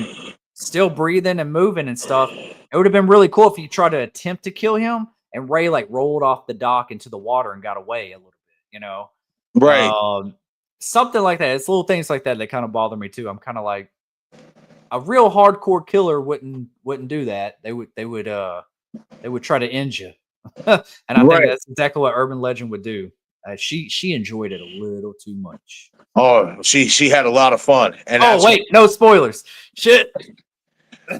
still breathing and moving and stuff. It would have been really cool if you tried to attempt to kill him and Ray like rolled off the dock into the water and got away a little bit. Right. Um, Something like that. It's little things like that that kind of bother me too. I'm kind of like, a real hardcore killer wouldn't do that. They would try to end you. And I think Right. that's exactly what Urban Legend would do. She enjoyed it a little too much. Oh, she had a lot of fun. And Oh wait, no spoilers. Shit.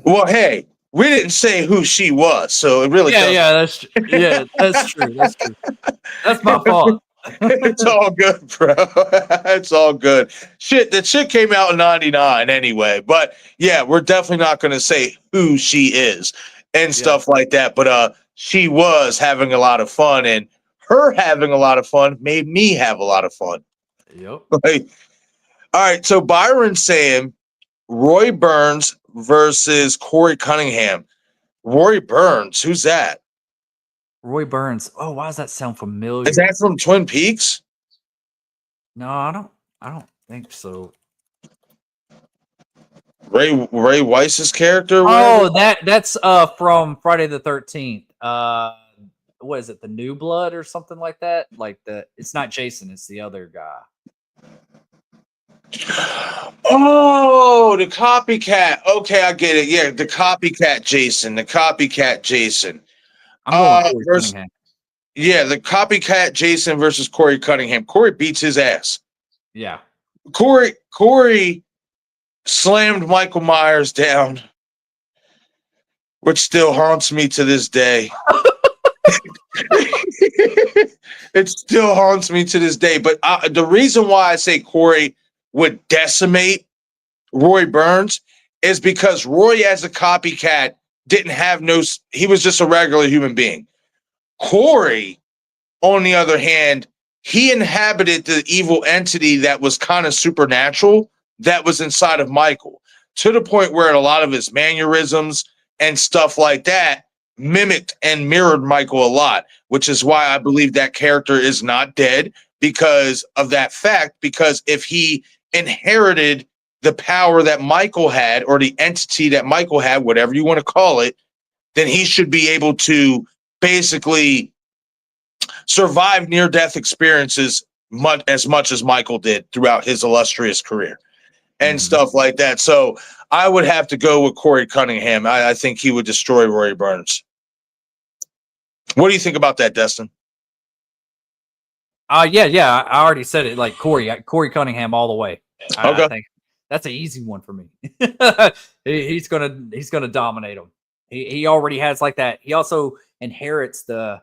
Well, hey, we didn't say who she was, so it really doesn't. That's true. That's true. That's my fault. It's all good, bro. It's all good. Shit, the chick came out in 99 anyway. But yeah, we're definitely not gonna say who she is and stuff like that. But she was having a lot of fun, and her having a lot of fun made me have a lot of fun. Yep. Like, all right, so Byron's saying Roy Burns versus Corey Cunningham. Roy Burns, who's that? Roy Burns. Oh, why does that sound familiar? Is that from Twin Peaks? No, I don't think so. Ray Weiss's character? Oh, that's from Friday the 13th. What is it? The New Blood or something like that? Like it's not Jason, it's the other guy. Oh, the copycat. Okay, I get it. Yeah, the copycat Jason. I'm going Corey Cunningham. Yeah, the copycat Jason versus Corey Cunningham. Corey beats his ass. Yeah. Corey slammed Michael Myers down, which still haunts me to this day. It still haunts me to this day. But the reason why I say Corey would decimate Roy Burns is because Roy, as a copycat, didn't have he was just a regular human being. Corey, on the other hand, he inhabited the evil entity that was kind of supernatural that was inside of Michael, to the point where a lot of his mannerisms and stuff like that mimicked and mirrored Michael a lot, which is why I believe that character is not dead because of that fact. Because if he inherited the power that Michael had, or the entity that Michael had, whatever you want to call it, then he should be able to basically survive near-death experiences as much as Michael did throughout his illustrious career and stuff like that. So I would have to go with Corey Cunningham. I think he would destroy Roy Burns. What do you think about that, Destin? Yeah. I already said it. Like Corey Cunningham all the way. Okay. I think that's an easy one for me. he's gonna dominate him. He already has like that. He also inherits the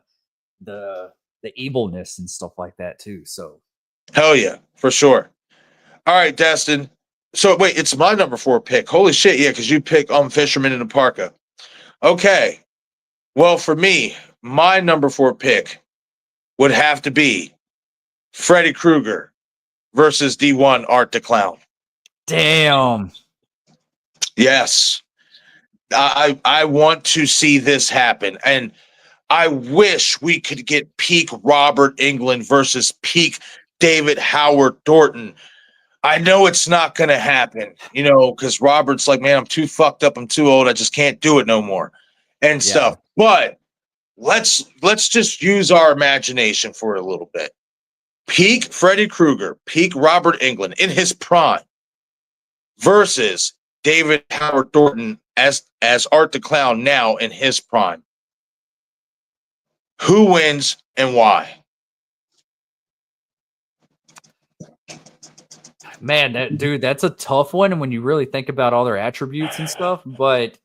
evilness and stuff like that too. So hell yeah, for sure. All right, Destin. So wait, it's my number 4 pick. Holy shit, yeah, because you pick Fisherman in the Parka. Okay. Well, for me, my number 4 pick would have to be Freddy Krueger versus D1 Art the Clown. Damn. Yes. I want to see this happen. And I wish we could get peak Robert Englund versus peak David Howard Thornton. I know it's not going to happen, because Robert's like, man, I'm too fucked up. I'm too old. I just can't do it no more and stuff. But let's just use our imagination for a little bit. Peak Freddy Krueger, peak Robert Englund in his prime versus David Howard Thornton as Art the Clown now in his prime. Who wins and why? Man, dude, that's a tough one when you really think about all their attributes and stuff. But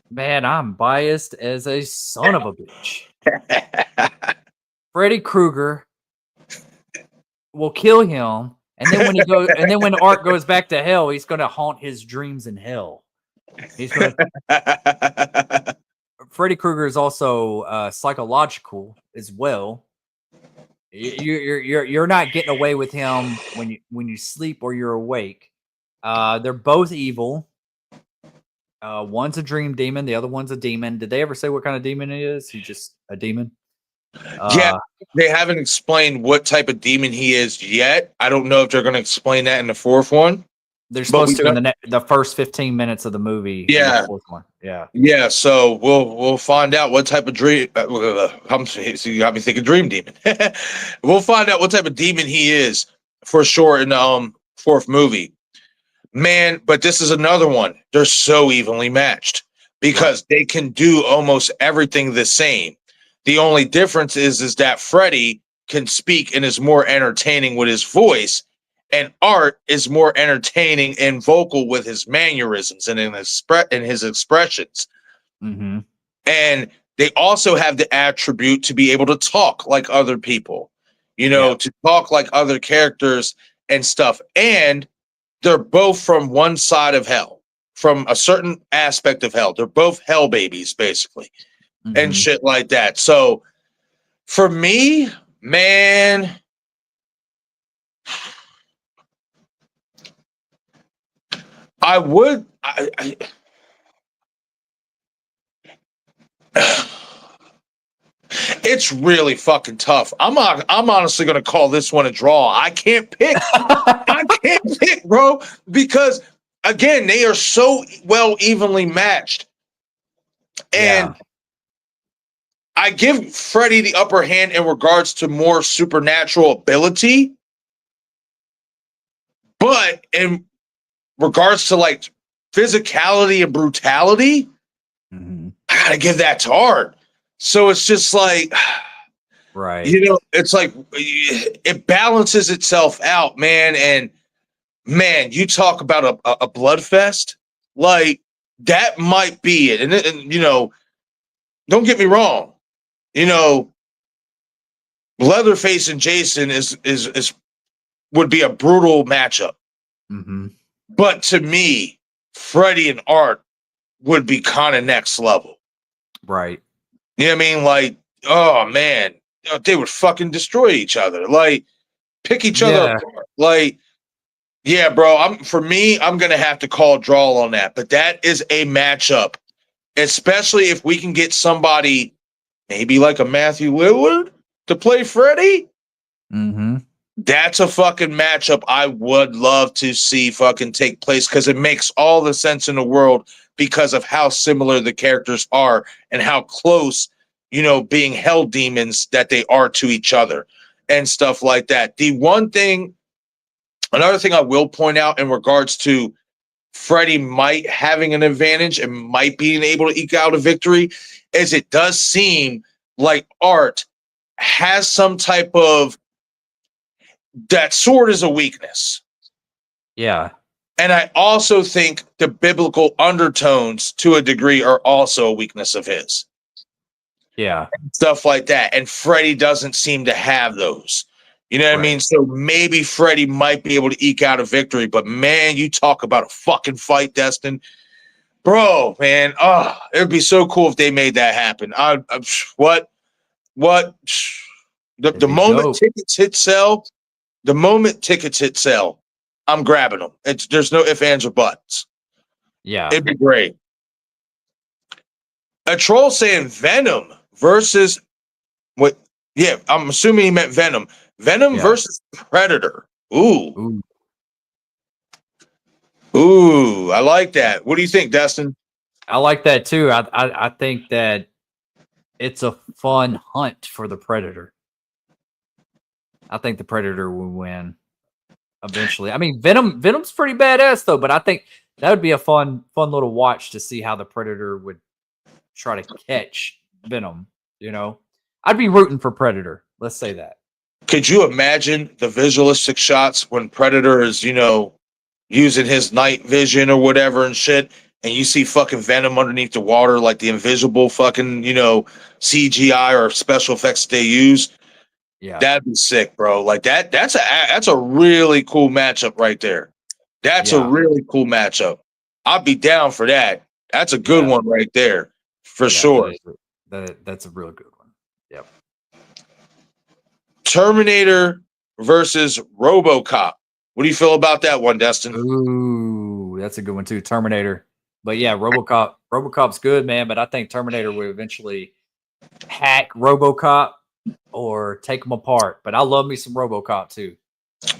man, I'm biased as a son of a bitch. Freddy Krueger will kill him, and then when Art goes back to hell, he's going to haunt his dreams in hell. He's going to. Freddy Krueger is also psychological as well. You're not getting away with him when you sleep or you're awake. They're both evil. One's a dream demon, the other one's a demon. Did they ever say what kind of demon he is? He's just a demon. Yeah, they haven't explained what type of demon he is yet. I don't know if they're going to explain that in the 4th one. They're supposed to in the first 15 minutes of the movie. Yeah. The 4th one. Yeah. Yeah. So we'll find out what type of dream. So you got me thinking dream demon. We'll find out what type of demon he is for sure in the 4th movie. Man, but this is another one. They're so evenly matched because they can do almost everything the same. The only difference is that Freddie can speak and is more entertaining with his voice, and Art is more entertaining and vocal with his mannerisms and in his expressions. Mm-hmm. And they also have the attribute to be able to talk like other people, to talk like other characters and stuff. And they're both from one side of hell, from a certain aspect of hell. They're both hell babies, basically, and shit like that. So for me, man, I would. It's really fucking tough. I'm honestly gonna call this one a draw. I can't pick. I can't pick, bro, because again, they are so well evenly matched. And I give Freddie the upper hand in regards to more supernatural ability. But in regards to like physicality and brutality, I gotta give that to Art. So it's just like, right. It's like it balances itself out, man. And man, you talk about a blood fest, like that might be it. And don't get me wrong, Leatherface and Jason is would be a brutal matchup. But to me, Freddie and Art would be kind of next level. Right. You know what I mean? Like, oh man, they would fucking destroy each other. Like, pick each other apart. Like, yeah, bro. I'm gonna have to call draw on that. But that is a matchup, especially if we can get somebody, maybe like a Matthew Lillard, to play Freddie. That's a fucking matchup I would love to see fucking take place because it makes all the sense in the world because of how similar the characters are and how close, being hell demons that they are to each other and stuff like that. Another thing I will point out in regards to Freddie might having an advantage and might being able to eke out a victory is it does seem like Art has some type of that sword is a weakness. Yeah. And I also think the biblical undertones to a degree are also a weakness of his. Yeah. Stuff like that. And Freddie doesn't seem to have those. You know what I mean? So maybe Freddie might be able to eke out a victory, but man, you talk about a fucking fight, Destin. Bro, man, it'd be so cool if they made that happen. The moment tickets hit sale, I'm grabbing them. There's no ifs, ands, or buts. Yeah. It'd be great. A troll saying Venom versus what? Yeah, I'm assuming he meant Venom. Venom versus Predator. Ooh. I like that. What do you think, Dustin? I like that too. I think that it's a fun hunt for the Predator. I think the Predator will win eventually. I mean, Venom's pretty badass though, but I think that would be a fun little watch to see how the Predator would try to catch Venom. I'd be rooting for Predator. Let's say that. Could you imagine the visualistic shots when Predator is, using his night vision or whatever and shit, and you see fucking Venom underneath the water, like the invisible fucking, CGI or special effects they use? Yeah, that'd be sick, bro. Like that's a really cool matchup right there. That's a really cool matchup. I'd be down for that. That's a good one right there, for sure. That's a real good one. Yep. Terminator versus RoboCop. What do you feel about that one, Destin? Ooh, that's a good one too. Terminator. But yeah, RoboCop's good, man. But I think Terminator will eventually hack RoboCop or take them apart. But I love me some RoboCop too.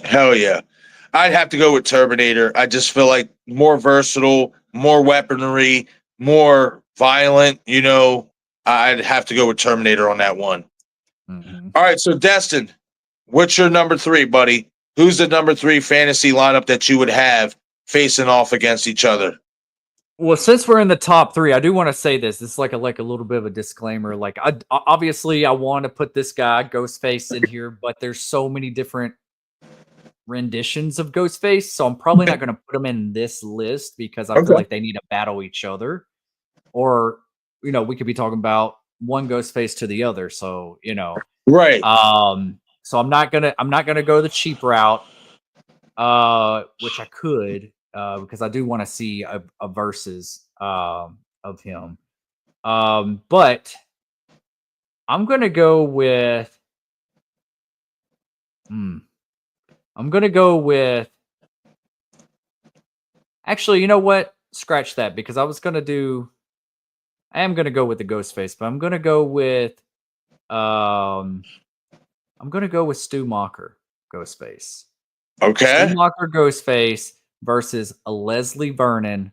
Hell yeah. I'd have to go with Terminator. I just feel like more versatile, more weaponry, more violent, I'd have to go with Terminator on that one. All right, so Destin, what's your number 3, buddy? Who's the number 3 fantasy lineup that you would have facing off against each other. Well, since we're in the top 3, I do want to say this. This is like a little bit of a disclaimer. Like, obviously I want to put this guy Ghostface in here, but there's so many different renditions of Ghostface, so I'm probably not going to put them in this list because I feel like they need to battle each other. Or, we could be talking about one Ghostface to the other. So, Right. So I'm not gonna go the cheap route, which I could, because I do want to see a versus of him. But I'm gonna go with. I'm gonna go with. Actually, you know what? Scratch that, because I am gonna go with the Ghostface, but I'm gonna go with. I'm gonna go with Stu Macher Ghostface. Okay. Stu Macher Ghostface versus a Leslie Vernon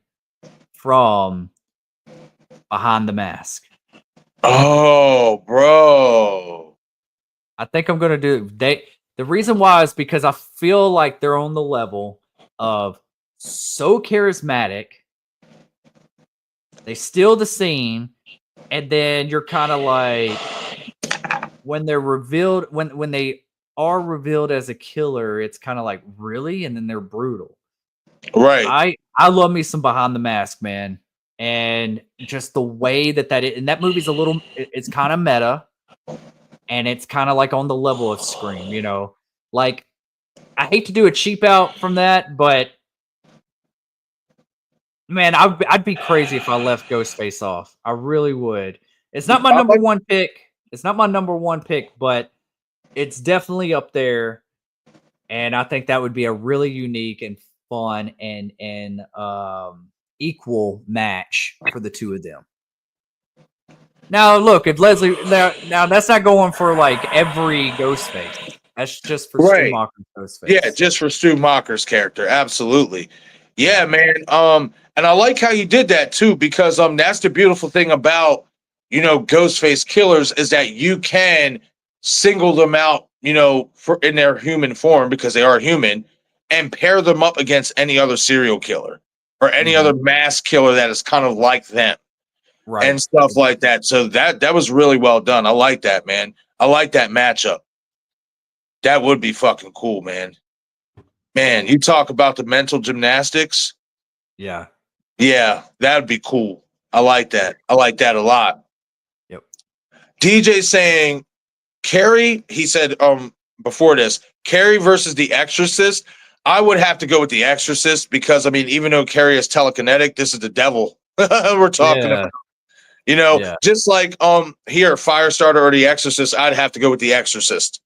from Behind the Mask. Oh, bro. I think I'm gonna do the reason why is because I feel like they're on the level of so charismatic. They steal the scene, and then you're kind of like when they're revealed when they are revealed as a killer, it's kind of like really, and then they're brutal. Right. I love me some Behind the Mask, man. And just the way and that movie's it's kind of meta, and it's kind of like on the level of Scream, like I hate to do a cheap out from that, but man, I'd be crazy if I left Ghostface off. I really would. It's not my number one pick. It's not my number one pick, but it's definitely up there. And I think that would be a really unique and fun and equal match for the two of them. Now, look, if Leslie now that's not going for like every Ghostface. That's just for Stu Macher's Ghostface. Yeah, just for Stu Macher's character. Absolutely. Yeah, man. And I like how you did that too, because that's the beautiful thing about Ghostface killers is that you can single them out, for in their human form because they are human, and pair them up against any other serial killer or any other mass killer that is kind of like them. Right. And stuff like that. So that was really well done. I like that, man. I like that matchup. That would be fucking cool, man. Man, you talk about the mental gymnastics. Yeah. Yeah, that'd be cool. I like that. I like that a lot. Yep. DJ saying Carrie, he said before this, Carrie versus The Exorcist. I would have to go with The Exorcist because even though Carrie is telekinetic, this is the devil we're talking about. Just like here, Firestarter or The Exorcist, I'd have to go with The Exorcist.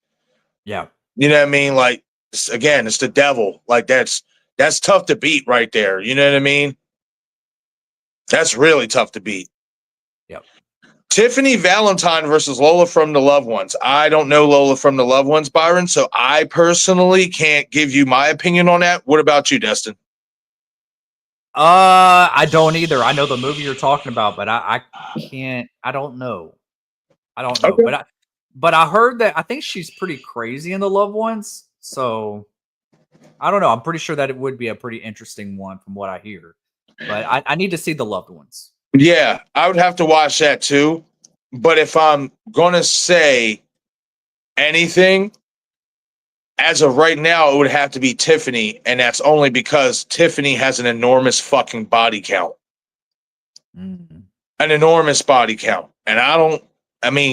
Yeah. You know what I mean? Like, again, it's the devil. Like, that's tough to beat right there. You know what I mean? That's really tough to beat. Yep. Tiffany Valentine versus Lola from The Loved Ones. I don't know Lola from The Loved Ones, Byron, so I personally can't give you my opinion on that. What about you, Destin? I don't either. I know the movie you're talking about, but I can't. I don't know. Okay. But I heard that I think she's pretty crazy in The Loved Ones. So I don't know. I'm pretty sure that it would be a pretty interesting one from what I hear. But I need to see The Loved Ones. Yeah, I would have to watch that too. But if I'm going to say anything, as of right now, it would have to be Tiffany. And that's only because Tiffany has an enormous fucking body count. An enormous body count. And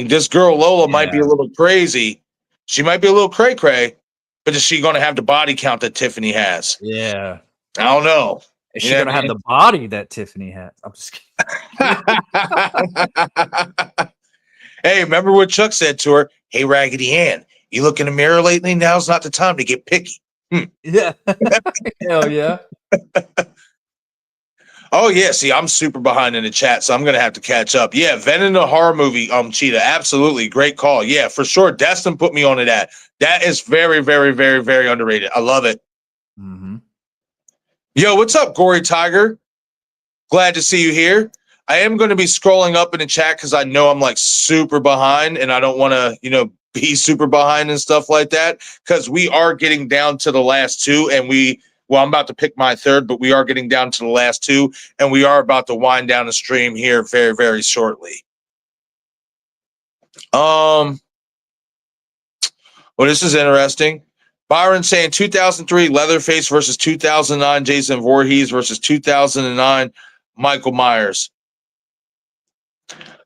this girl Lola might be a little crazy. She might be a little cray-cray, but is she going to have the body count that Tiffany has? Yeah. I don't know. Is she going to have the body that Tiffany has? I'm just kidding. Hey, remember what Chuck said to her? Hey, Raggedy Ann, you look in the mirror lately? Now's not the time to get picky. Yeah. Hell yeah. Oh, yeah. See, I'm super behind in the chat, so I'm going to have to catch up. Yeah, Venom the horror movie, Cheetah. Absolutely. Great call. Yeah, for sure. Destin put me on to that. That is very, very, very, very underrated. I love it. Mm-hmm. Yo, what's up, Gory Tiger? Glad to see you here. I am going to be scrolling up in the chat because I know I'm like super behind and I don't want to, be super behind and stuff like that because we are getting down to the last two and we Well, I'm about to pick my third, but we are getting down to the last two, and we are about to wind down the stream here very, very shortly. Well, this is interesting. Byron saying 2003 Leatherface versus 2009 Jason Voorhees versus 2009 Michael Myers.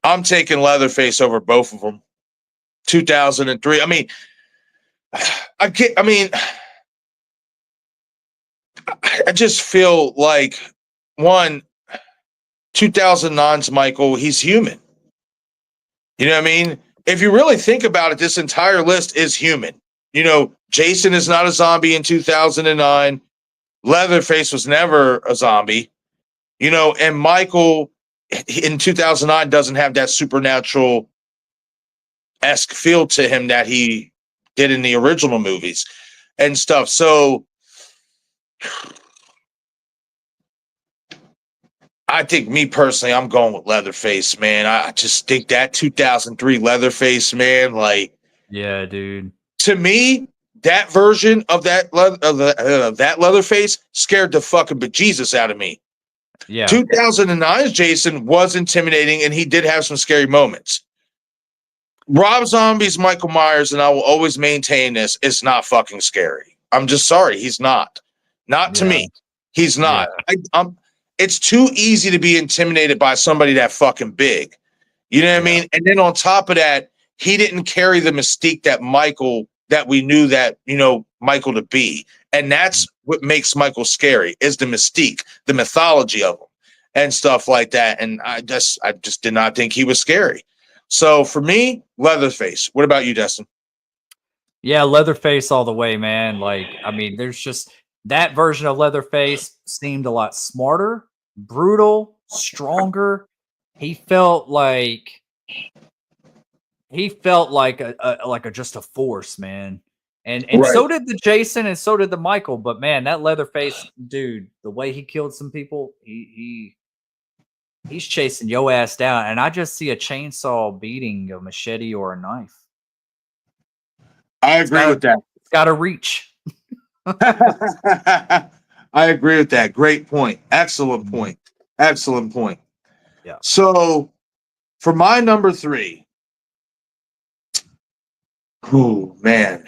I'm taking Leatherface over both of them. 2003. I mean, I just feel like 2009's Michael, he's human. You know what I mean? If you really think about it, this entire list is human. You know, Jason is not a zombie in 2009. Leatherface was never a zombie. You know, and Michael in 2009 doesn't have that supernatural-esque feel to him that he did in the original movies and stuff. So I think, me personally, I'm going with Leatherface, man. I just think that 2003 Leatherface, man, like, yeah, dude. To me, that version of that Leatherface scared the fucking bejesus out of me. Yeah. 2009's Jason was intimidating, and he did have some scary moments. Rob Zombie's Michael Myers, and I will always maintain this, is not fucking scary. I'm just sorry, he's not. Not to me. He's not. Yeah. It's too easy to be intimidated by somebody that fucking big. You know what I mean? And then on top of that, he didn't carry the mystique that we knew that, you know, Michael to be. And that's what makes Michael scary, is the mystique, the mythology of him and stuff like that. And I just did not think he was scary. So for me, Leatherface. What about you, Destin? Yeah, Leatherface all the way, man. Like, I mean, there's just that version of Leatherface seemed a lot smarter, brutal, stronger. He felt like just a force, man. And right. So did the Jason, and so did the Michael. But man, that Leatherface dude, the way he killed some people, he's chasing your ass down. And I just see a chainsaw beating a machete or a knife. I agree with that. It's got to reach. I agree with that. Great point. Excellent point. Excellent point. Yeah. So for my number 3, oh man,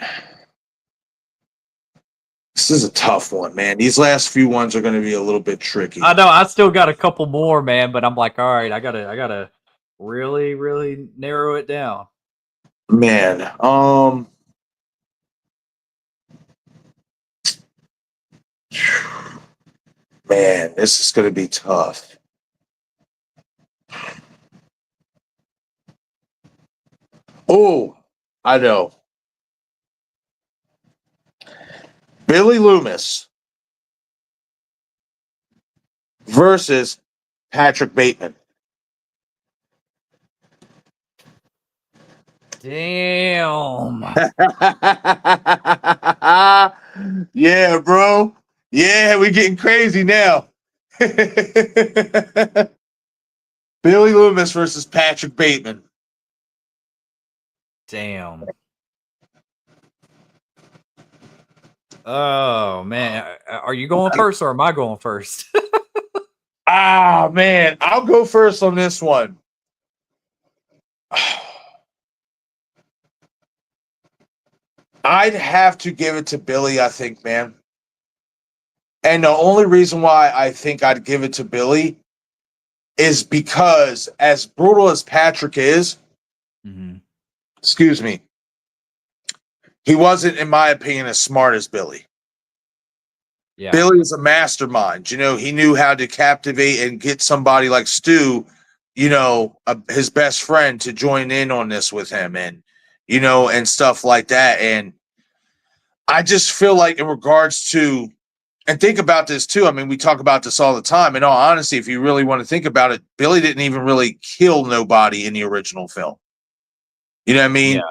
this is a tough one, man. These last few ones are going to be a little bit tricky. I know. I still got a couple more, man, but I'm like, all right, I gotta really, really narrow it down. Man, man, this is going to be tough. Oh, I know. Billy Loomis versus Patrick Bateman. Damn. Yeah, bro. Yeah, we're getting crazy now. Billy Loomis versus Patrick Bateman. Damn. Oh, man. Are you going first or am I going first? Man. I'll go first on this one. I'd have to give it to Billy, I think, man. And the only reason why I think I'd give it to Billy is because, as brutal as Patrick is, excuse me, he wasn't, in my opinion, as smart as Billy. Yeah. Billy is a mastermind. You know, he knew how to captivate and get somebody like Stu, you know, his best friend, to join in on this with him, and, you know, and stuff like that. And I just feel like, in regards to, and think about this too, I mean, we talk about this all the time. In all honesty, if you really want to think about it, Billy didn't even really kill nobody in the original film. You know what I mean? Yeah.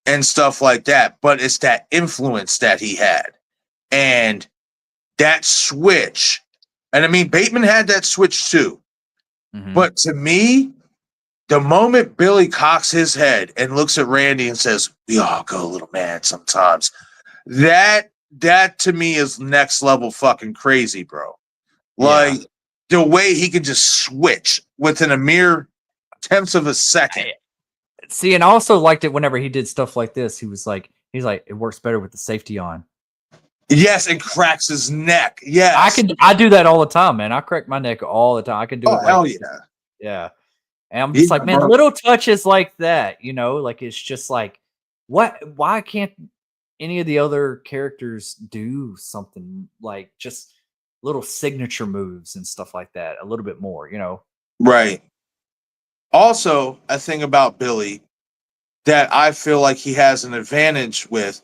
And stuff like that. But it's that influence that he had. And that switch. And I mean, Bateman had that switch too. But to me, the moment Billy cocks his head and looks at Randy and says, "We all go a little mad sometimes," that that to me is next level fucking crazy, bro. Like the way he can just switch within a mere tenths of a second. See, and I also liked it whenever he did stuff like this. He's like, it works better with the safety on. Yes, and cracks his neck. Yes. I do that all the time, man. I crack my neck all the time. I can do it. Hell yeah. Yeah. And I'm just like, man, bro. Little touches like that, like it's just like, why can't any of the other characters do something like just little signature moves and stuff like that a little bit more, Right. Also, a thing about Billy that I feel like he has an advantage with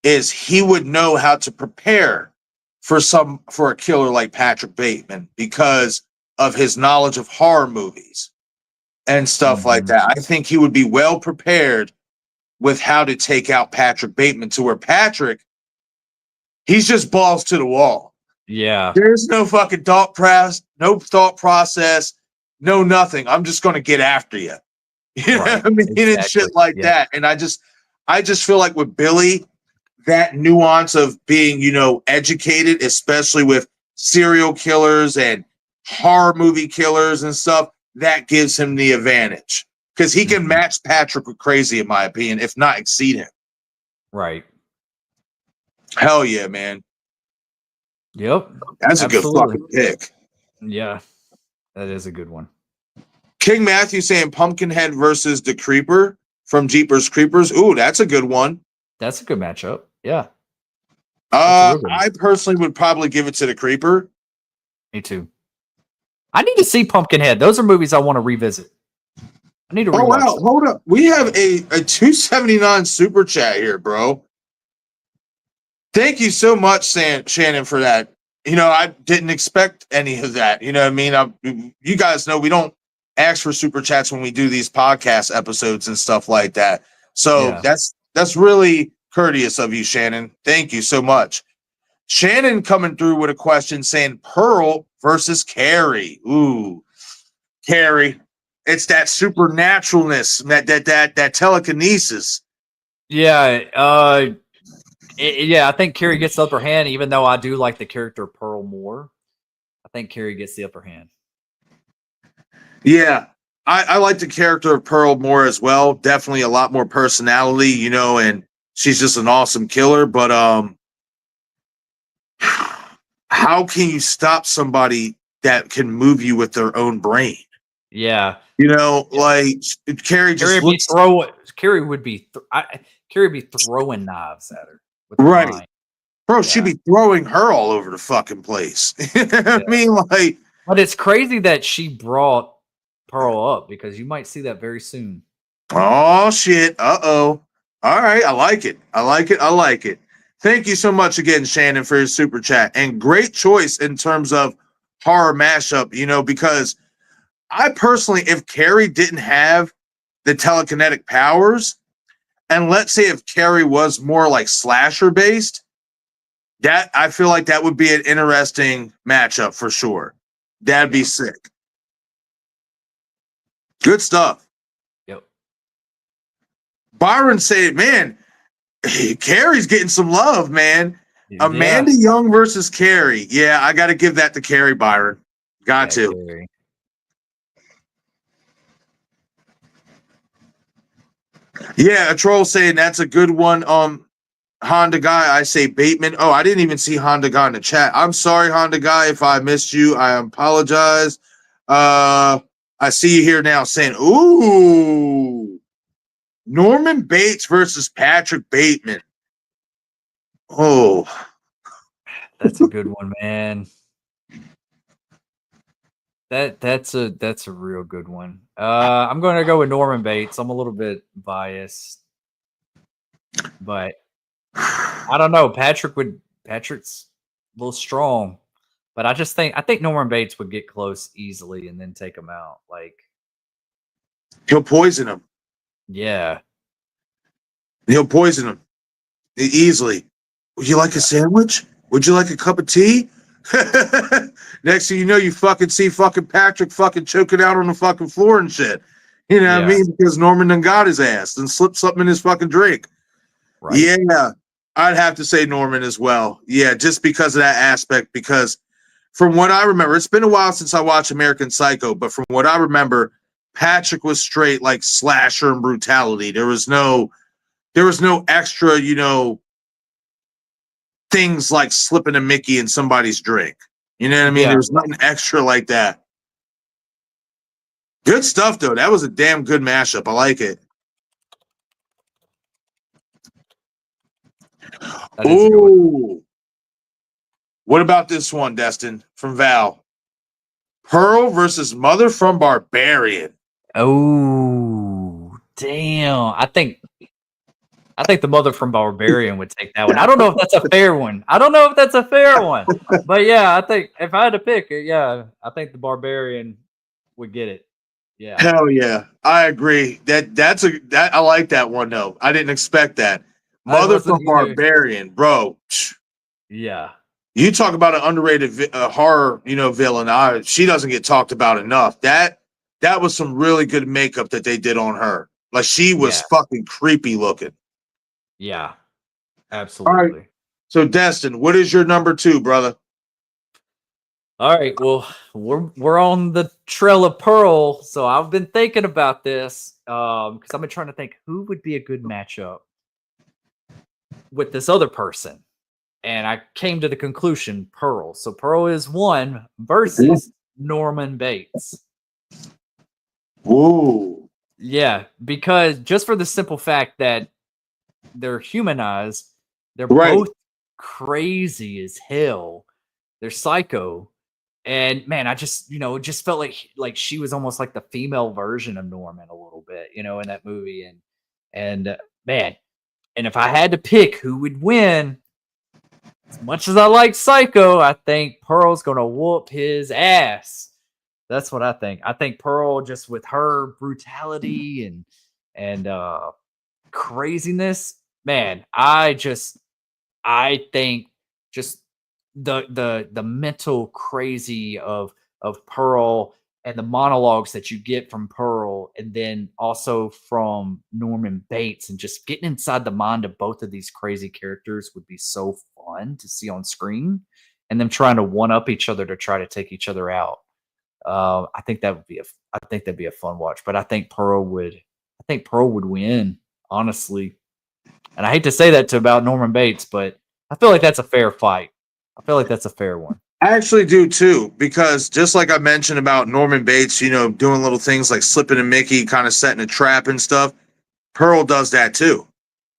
is he would know how to prepare for a killer like Patrick Bateman because of his knowledge of horror movies and stuff like that. I think he would be well prepared with how to take out Patrick Bateman to where Patrick, he's just balls to the wall. Yeah. There's no fucking thought process, no nothing. I'm just going to get after you. You know what I mean? Exactly. And shit like that. And I just feel like with Billy, that nuance of being, educated, especially with serial killers and horror movie killers and stuff, that gives him the advantage because he can match Patrick with crazy, in my opinion, if not exceed him. Right. Hell yeah, man. Yep. That's absolutely a good fucking pick. Yeah, that is a good one. King Matthew saying Pumpkinhead versus the Creeper from Jeepers Creepers. Ooh, that's a good one. That's a good matchup. Yeah. I personally would probably give it to the Creeper. Me too. I need to see Pumpkinhead. Those are movies I want to revisit. I need to rewatch them. Hold up. We have a 279 super chat here, bro. Thank you so much, Shannon, for that. I didn't expect any of that. You know what I mean? You guys know we don't ask for super chats when we do these podcast episodes and stuff like that. So that's really courteous of you, Shannon. Thank you so much. Shannon coming through with a question saying Pearl versus Carrie. Ooh, Carrie. It's that supernaturalness, that telekinesis. Yeah, I think Carrie gets the upper hand, even though I do like the character Pearl more. I think Carrie gets the upper hand. Yeah, I like the character of Pearl more as well. Definitely a lot more personality, and she's just an awesome killer. But how can you stop somebody that can move you with their own brain? Yeah. Like Carrie just Carrie would be throwing knives at her. Right. Bro, she'd be throwing her all over the fucking place. I mean, like. But it's crazy that she brought Pearl up because you might see that very soon. Oh, shit. Uh-oh. All right. I like it. Thank you so much again, Shannon, for your super chat. And great choice in terms of horror mashup, because I personally, if Carrie didn't have the telekinetic powers, and let's say if Carrie was more like slasher based, that I feel like that would be an interesting matchup for sure. That'd be sick. Good stuff. Yep. Byron said, man, Carrie's getting some love, man. Yeah. Amanda Young versus Carrie. Yeah, I got to give that to Carrie, Byron. Got to. Carrie. Yeah, a troll saying that's a good one. Honda Guy, I say Bateman. Oh, I didn't even see Honda Guy in the chat. I'm sorry, Honda Guy, if I missed you. I apologize. I see you here now saying, ooh, Norman Bates versus Patrick Bateman. Oh, that's a good one, man. That's a real good one. I'm going to go with Norman Bates. I'm a little bit biased, but I don't know. Patrick's a little strong, but I think Norman Bates would get close easily and then take him out. Like he'll poison him. Yeah, he'll poison him easily. Would you like a sandwich? Would you like a cup of tea? Next thing you know, you fucking see fucking Patrick fucking choking out on the fucking floor and shit. You know what I mean? Because Norman done got his ass and slipped something in his fucking drink. Right. Yeah. I'd have to say Norman as well. Yeah, just because of that aspect. Because from what I remember, it's been a while since I watched American Psycho, but from what I remember, Patrick was straight like slasher and brutality. There was no extra, things like slipping a Mickey in somebody's drink. You know what I mean? Yeah. There was nothing extra like that. Good stuff though. That was a damn good mashup. I like it. That is a good one. Ooh. What about this one, Destin, from Val? Pearl versus Mother from Barbarian. Oh, damn. I think the mother from Barbarian would take that one. I don't know if that's a fair one. But yeah, I think if I had to pick, yeah, I think the Barbarian would get it. Yeah. Hell yeah. I agree. That I like that one though. I didn't expect that. Mother from Barbarian, bro. Yeah. You talk about an underrated horror, villain. She doesn't get talked about enough. That was some really good makeup that they did on her. Like she was fucking creepy looking. Yeah. Absolutely. All right. So Destin, what is your number 2, brother? All right. Well, we're on the trail of Pearl, so I've been thinking about this because I've been trying to think who would be a good matchup with this other person. And I came to the conclusion, Pearl. So Pearl is 1 versus Norman Bates. Ooh. Yeah, because just for the simple fact that they're humanized, they're both crazy as hell. They're psycho. And man, I just, it just felt like she was almost like the female version of Norman a little bit, in that movie. And man, and if I had to pick who would win, as much as I like Psycho, I think Pearl's gonna whoop his ass. That's what I think. I think Pearl, just with her brutality and craziness, man, I think just the mental crazy of Pearl and the monologues that you get from Pearl, and then also from Norman Bates, and just getting inside the mind of both of these crazy characters would be so fun to see on screen, and them trying to one up each other to try to take each other out. I think that'd be a fun watch. But I think Pearl would win, honestly. And I hate to say that about Norman Bates, but I feel like that's a fair fight. I feel like that's a fair one. I actually do too, because just like I mentioned about Norman Bates, doing little things like slipping a Mickey, kind of setting a trap and stuff. Pearl does that too.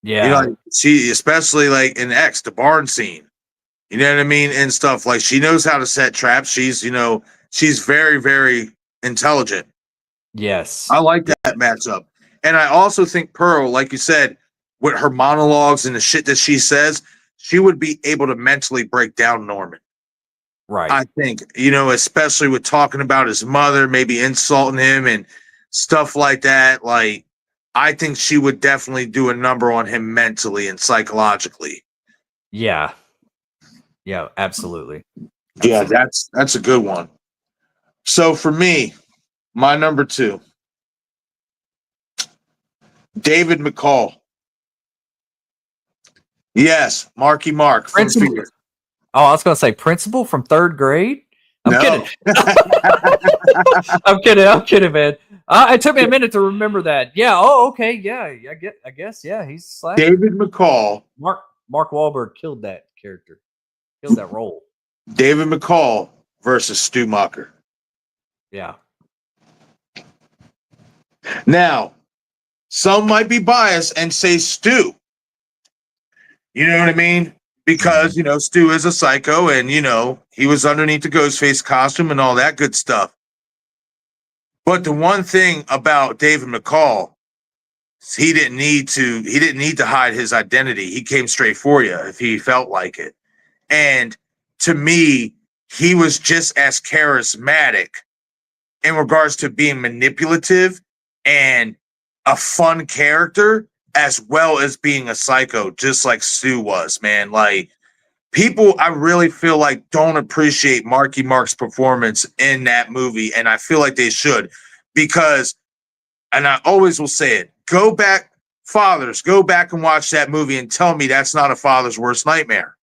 Yeah. She, especially like in X, the barn scene, you know what I mean? And stuff like she knows how to set traps. She's very, very intelligent. Yes. I like that matchup. And I also think Pearl, like you said, with her monologues and the shit that she says, she would be able to mentally break down Norman. Right. I think, especially with talking about his mother, maybe insulting him and stuff like that. Like, I think she would definitely do a number on him mentally and psychologically. Yeah. Yeah, absolutely. Yeah, that's a good one. So for me, my number 2, David McCall. Yes, Marky Mark from Fear. Oh, I was going to say Principal from 3rd grade. I'm kidding. I'm kidding, man. It took me a minute to remember that. Yeah. Oh, okay. Yeah. I guess. Yeah. He's Slash. David McCall. Mark Wahlberg killed that character. Killed that role. David McCall versus Stu Macher. Yeah. Now, some might be biased and say Stu. You know what I mean? Because, Stu is a psycho and, he was underneath the Ghostface costume and all that good stuff. But the one thing about David McCall, he didn't need to hide his identity. He came straight for you if he felt like it. And to me, he was just as charismatic in regards to being manipulative and a fun character, as well as being a psycho, just like Stu was, man. Like, people, I really feel like, don't appreciate Marky Mark's performance in that movie, and I feel like they should, because, and I always will say it, go back fathers, go back and watch that movie and tell me that's not a father's worst nightmare.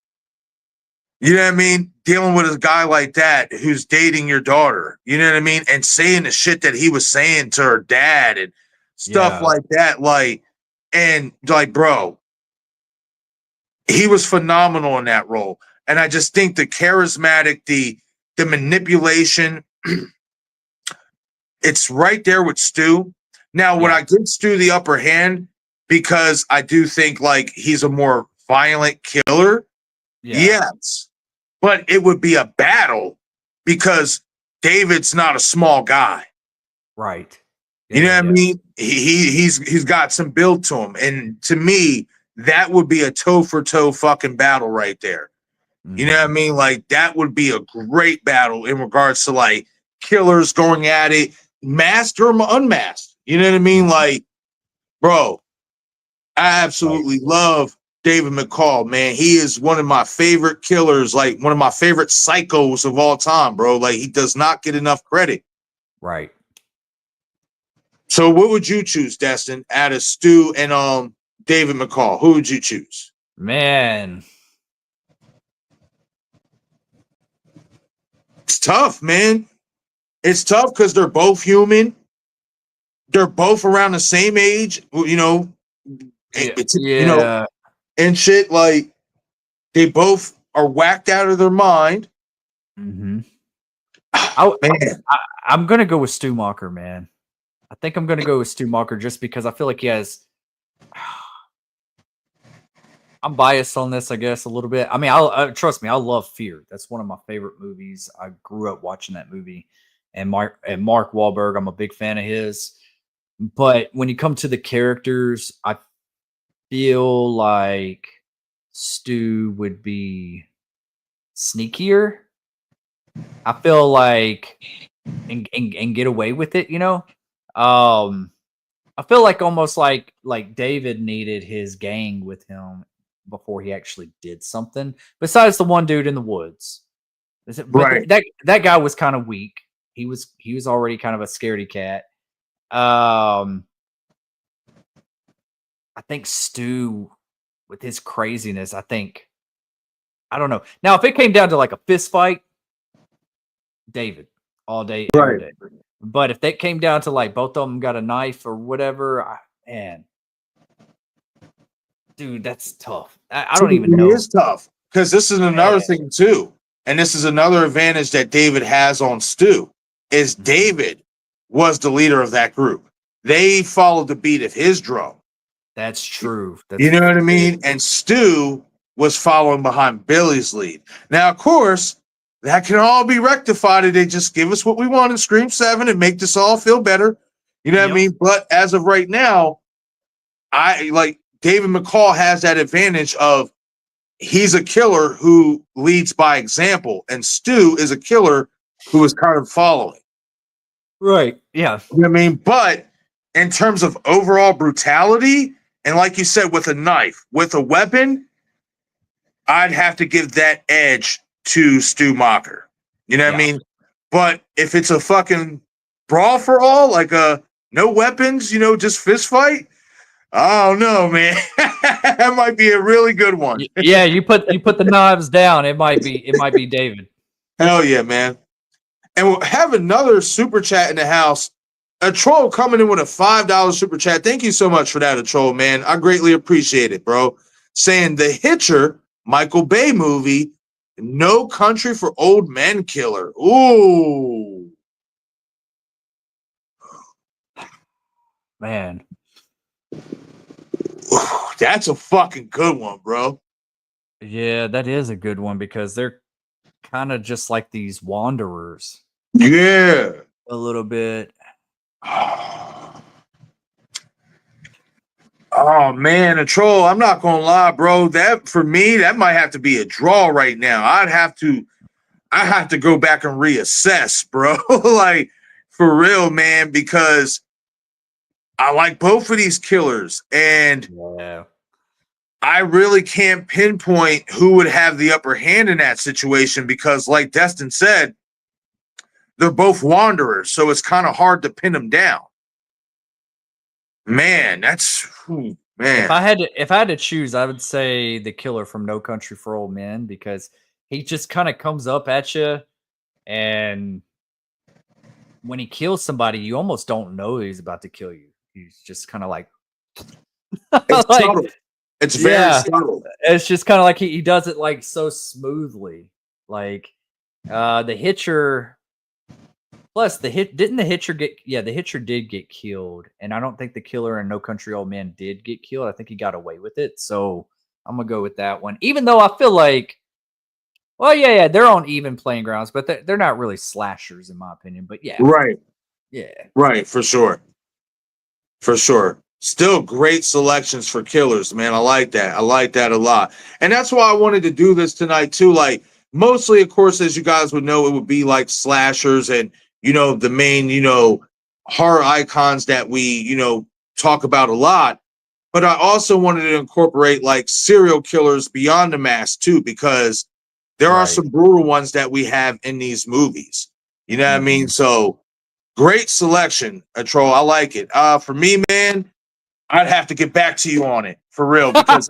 You know what I mean? Dealing with a guy like that who's dating your daughter, you know what I mean? And saying the shit that he was saying to her dad and stuff like that. Like, and like, bro, he was phenomenal in that role. And I just think the charismatic, the manipulation, it's right there with Stu. Now, when I give Stu the upper hand, because I do think like he's a more violent killer, yes. But it would be a battle because David's not a small guy. Right. You know what I mean? He's got some build to him. And to me, that would be a toe for toe fucking battle right there. You know what I mean? Like that would be a great battle in regards to like killers going at it, masked or unmasked. You know what I mean? Like, bro, I absolutely love David McCall, man. He is one of my favorite killers, like one of my favorite psychos of all time, bro. Like he does not get enough credit. Right. So what would you choose, Destin, out of Stu and David McCall? Who would you choose? Man. It's tough, man. It's tough because they're both human. They're both around the same age, you know. You know, and shit, like they both are whacked out of their mind. I'm gonna go with Stu Macher, man. I think I'm gonna go with Stu Macher just because I feel like he has. I'm biased on this, I guess, a little bit. I mean, trust me, I love Fear. That's one of my favorite movies. I grew up watching that movie, and Mark Wahlberg, I'm a big fan of his. But when you come to the characters, I feel like Stu would be sneakier. I feel like and get away with it, you know. I feel like almost like David needed his gang with him before he actually did something. Besides the one dude in the woods, but that guy was kind of weak. He was already kind of a scaredy cat. I think Stu, with his craziness, I don't know. Now, if it came down to like a fist fight, David all day, every day. But if that came down to like both of them got a knife or whatever, man, dude, that's tough. I don't even know. It is tough because this is another thing too, and this is another advantage that David has on Stu. Is David was the leader of that group. They followed the beat of his drum. That's true. You know what I mean? And Stu was following behind Billy's lead. Now, of course, that can all be rectified if they just give us what we want in Scream 7 and make this all feel better. You know what I mean? But as of right now, I like David McCall has that advantage of he's a killer who leads by example, and Stu is a killer who is kind of following. Right. Yeah. You know what I mean? But in terms of overall brutality, and like you said, with a knife, with a weapon, I'd have to give that edge to Stu Macher. You know what I mean? But if it's a fucking brawl for all, like a no weapons, you know, just fist fight, I don't know, man. That might be a really good one. Yeah, you put the knives down. It might be David. Hell yeah, man. And we'll have another super chat in the house. A troll coming in with a $5 super chat. Thank you so much for that, a troll, man. I greatly appreciate it, bro. Saying the Hitcher, Michael Bay movie, No Country for Old Men killer. Ooh. Man. That's a fucking good one, bro. Yeah, that is a good one because they're kind of just like these wanderers. Yeah. A little bit. Oh man, a troll. I'm not gonna lie, bro. That for me, that might have to be a draw right now. I have to go back and reassess, bro. Like for real, man, because I like both of these killers, and I really can't pinpoint who would have the upper hand in that situation because, like Destin said, they're both wanderers, so it's kind of hard to pin them down. Man, Man, if I had to choose, I would say the killer from No Country for Old Men because he just kind of comes up at you, and when he kills somebody, you almost don't know he's about to kill you. He's just kind of like, it's like, subtle. It's very yeah, subtle. it's just kind of like he does it like so smoothly. Like the Hitcher. Plus, the Hitcher get the Hitcher did get killed, and I don't think the killer in No Country Old Men did get killed. I think he got away with it, so I'm gonna go with that one. Even though I feel like, well, yeah, they're on even playing grounds, but they're not really slashers in my opinion. But yeah, Right, yeah, right, for sure. For sure. Still great selections for killers, man. I like that. I like that a lot. And that's why I wanted to do this tonight, too. Like, mostly, of course, as you guys would know, it would be like slashers and, the main, horror icons that we, talk about a lot. But I also wanted to incorporate like serial killers beyond the mask, too, because there are right. some brutal ones that we have in these movies. You know what I mean? Mhm. So, great selection, Troll. I like it. For me, man, I'd have to get back to you on it for real because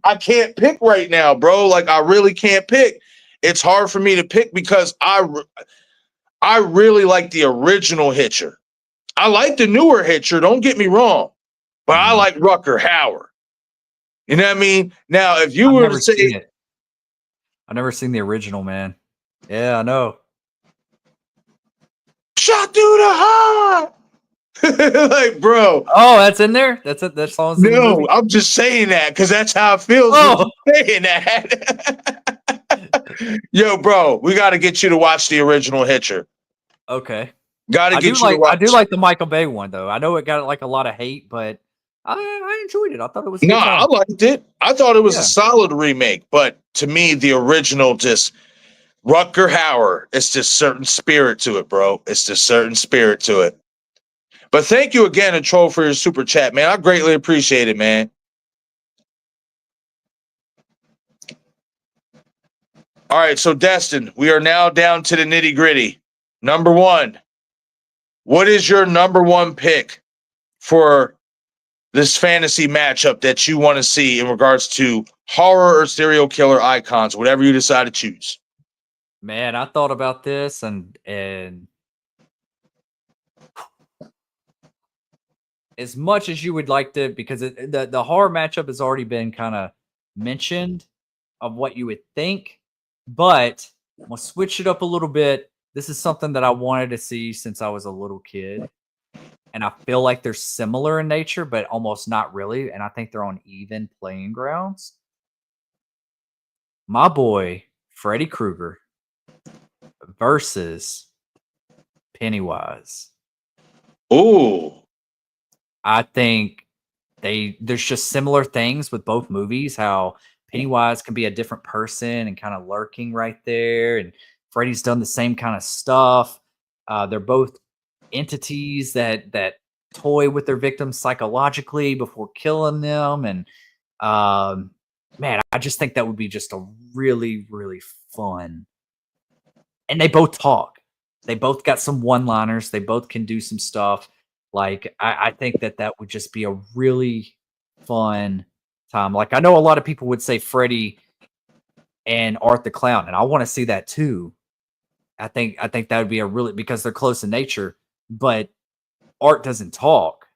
I can't pick right now, bro. Like I really can't pick. It's hard for me to pick because I really like the original Hitcher. I like the newer Hitcher. Don't get me wrong, but I Mhm. like Rucker Hauer. You know what I mean? Now, if you I've were to never seen say it. I've never seen the original, man. Yeah, I know. "Shot through the heart," like, bro, Oh, that's in there. That's it. That song's in the no, movie. I'm just saying that because that's how it feels when Oh, you're saying that. Yo, bro, we got to get you to watch the original Hitcher. okay. Got to get you to I do watch. like the Michael Bay one though. I know it got like a lot of hate, but I enjoyed it. I thought it was a No, good I time. liked it. I thought it was a Yeah. solid remake, but to me, the original just Rutger Hauer. It's just certain spirit to it, bro. It's just certain spirit to it. But thank you again, Troll, for your super chat, man. I greatly appreciate it, man. All right, so Destin, we are now down to the nitty gritty. Number one, what is your number one pick for this fantasy matchup that you want to see in regards to horror or serial killer icons, whatever you decide to choose? Man, I thought about this and as much as you would like to because the horror matchup has already been kind of mentioned of what you would think, but I'm gonna switch it up a little bit. This is something that I wanted to see since I was a little kid, and I feel like they're similar in nature, but almost not really. And I think they're on even playing grounds. My boy Freddy Krueger versus Pennywise. Ooh, I think there's just similar things with both movies. How Pennywise can be a different person and kind of lurking right there, and Freddy's done the same kind of stuff. They're both entities that toy with their victims psychologically before killing them, and man, I just think that would be just a really really fun. And they both talk. They both got some one-liners. They both can do some stuff. Like I think that would just be a really fun time. Like I know a lot of people would say Freddy and Art the Clown, and I want to see that too. I think that would be a really because they're close in nature, but Art doesn't talk,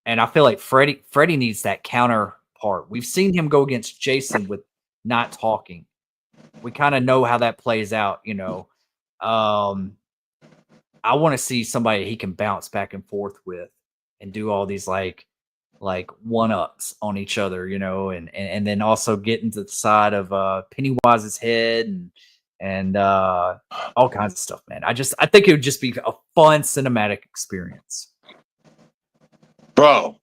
and I feel like Freddy needs that counterpart. We've seen him go against Jason with not talking. We kind of know how that plays out, you know. Um, I want to see somebody he can bounce back and forth with and do all these like one ups on each other, you know, and then also get into the side of Pennywise's head and all kinds of stuff, man. I think it would just be a fun cinematic experience. bro.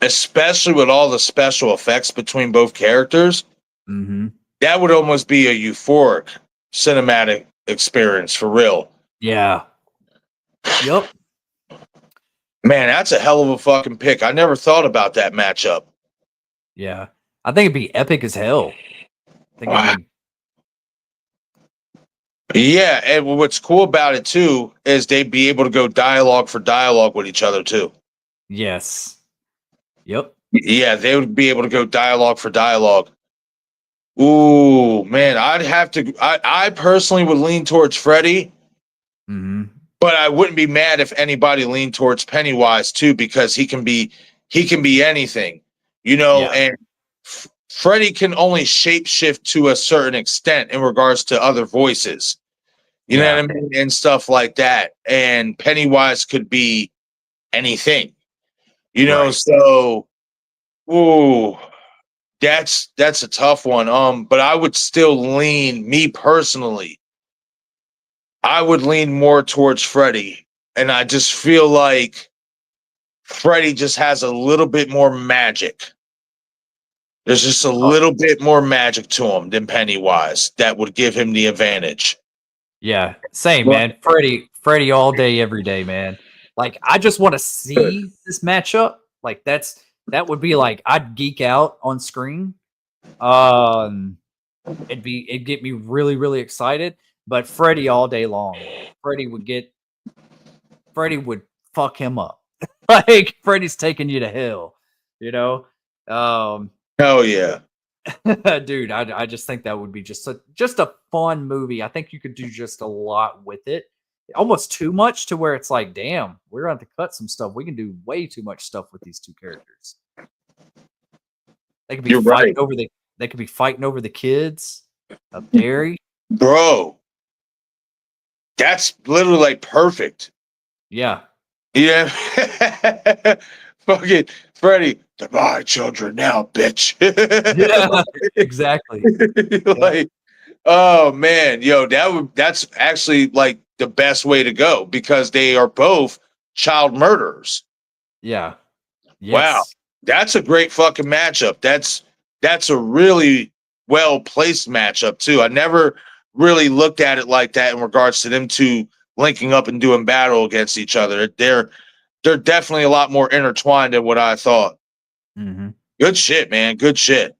Especially with all the special effects between both characters, Hmm. that would almost be a euphoric cinematic experience for real. Yeah. Yep. Man, that's a hell of a fucking pick. I never thought about that matchup. Yeah. I think it'd be epic as hell. I think it'd Wow. be Yeah, and what's cool about it too is they'd be able to go dialogue for dialogue with each other too. Yes. Yep. Yeah, they would be able to go dialogue for dialogue. Ooh, man, I'd have to. I personally would lean towards Freddy, Mm-hmm. but I wouldn't be mad if anybody leaned towards Pennywise too, because he can be anything, you know. Yeah. And Freddy can only shapeshift to a certain extent in regards to other voices, you know Yeah. what I mean, and stuff like that. And Pennywise could be anything, you know. Right. So, ooh, that's a tough one. But I would still lean, me personally, I would lean more towards Freddie. And I just feel like Freddie just has a little bit more magic. There's just a Oh, little bit more magic to him than Pennywise that would give him the advantage. yeah. Same, Right. man. Freddie all day, every day, man. Like, I just want to see this matchup. Like, that would be like, I'd geek out on screen. Um, it'd get me really, really excited. But Freddie all day long. Freddie would fuck him up. Like, Freddie's taking you to hell, you know? Um, Hell yeah. dude, I just think that would be just a fun movie. I think you could do just a lot with it. Almost too much to where it's like, damn, we're going to have to cut some stuff. We can do way too much stuff with these two characters. They could be You're right. they could be fighting over the kids of Derry. Bro, that's literally like perfect. Yeah. Yeah. Fucking Freddie, they're my children now, bitch. Yeah, exactly. Like, oh man, yo, that's actually like the best way to go because they are both child murderers. Yeah. Wow, Yes. that's a great fucking matchup. That's a really well placed matchup too. I never really looked at it like that in regards to them two linking up and doing battle against each other. They're definitely a lot more intertwined than what I thought. Mm-hmm. Good shit, man. Good shit.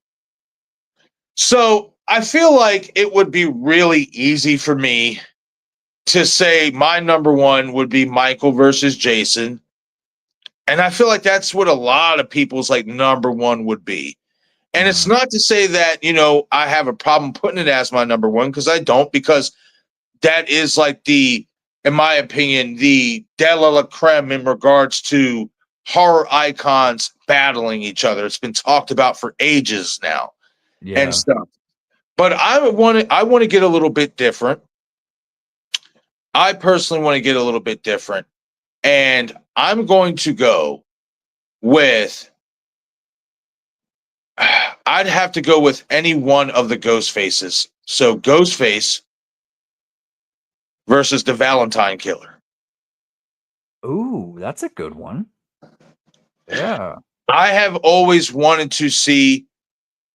So I feel like it would be really easy for me to say my number one would be Michael versus Jason. And I feel like that's what a lot of people's like number one would be. And it's Mm-hmm. not to say that, you know, I have a problem putting it as my number one because I don't, because that is like in my opinion, the de la creme in regards to horror icons battling each other. It's been talked about for ages now and Yeah. stuff. But I want to get a little bit different. I personally want to get a little bit different. And I'm going to go with I'd have to go with any one of the ghost faces. So Ghostface versus the Valentine Killer. Ooh, that's a good one. Yeah. I have always wanted to see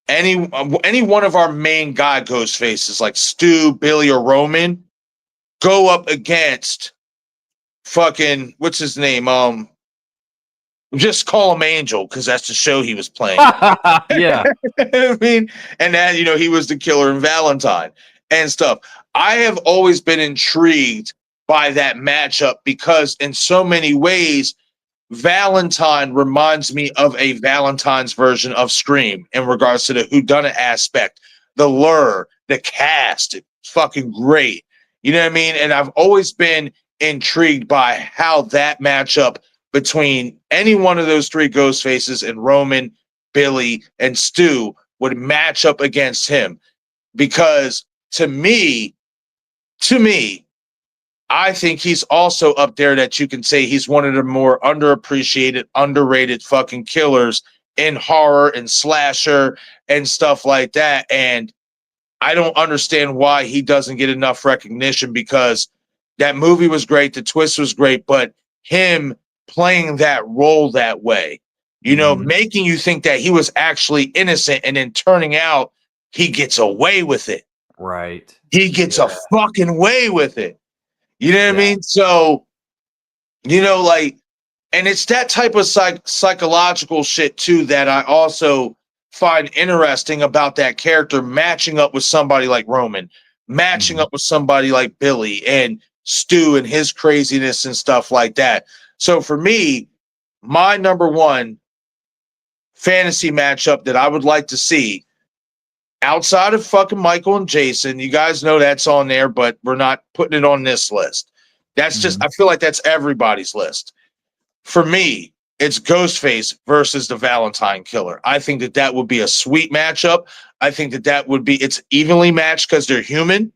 any one of our main guy ghost faces like Stu, Billy, or Roman go up against fucking what's his name? Just call him Angel because that's the show he was playing. Yeah. I mean, and that he was the killer in Valentine and stuff. I have always been intrigued by that matchup because in so many ways Valentine reminds me of a Valentine's version of Scream in regards to the whodunit aspect, the lure, the cast. It's fucking great. You know what I mean? And I've always been intrigued by how that matchup between any one of those three ghost faces and Roman, Billy, and Stu would match up against him. Because to me, I think he's also up there that you can say he's one of the more underappreciated, underrated fucking killers in horror and slasher and stuff like that. And I don't understand why he doesn't get enough recognition because that movie was great, the twist was great, but him playing that role that way, Mhm. making you think that he was actually innocent and then turning out he gets away with it. Right. He gets a Yeah. fucking way with it. You know what I Yeah. mean? So, like, and it's that type of psychological shit too that I also find interesting about that character matching up with somebody like Roman, matching up with somebody like Billy and Stu and his craziness and stuff like that. So for me, my number one fantasy matchup that I would like to see outside of fucking Michael and Jason, you guys know that's on there, but we're not putting it on this list. That's just, I feel like that's everybody's list. For me, it's Ghostface versus the Valentine Killer. I think that that would be a sweet matchup. I think that that would be, it's evenly matched because they're human,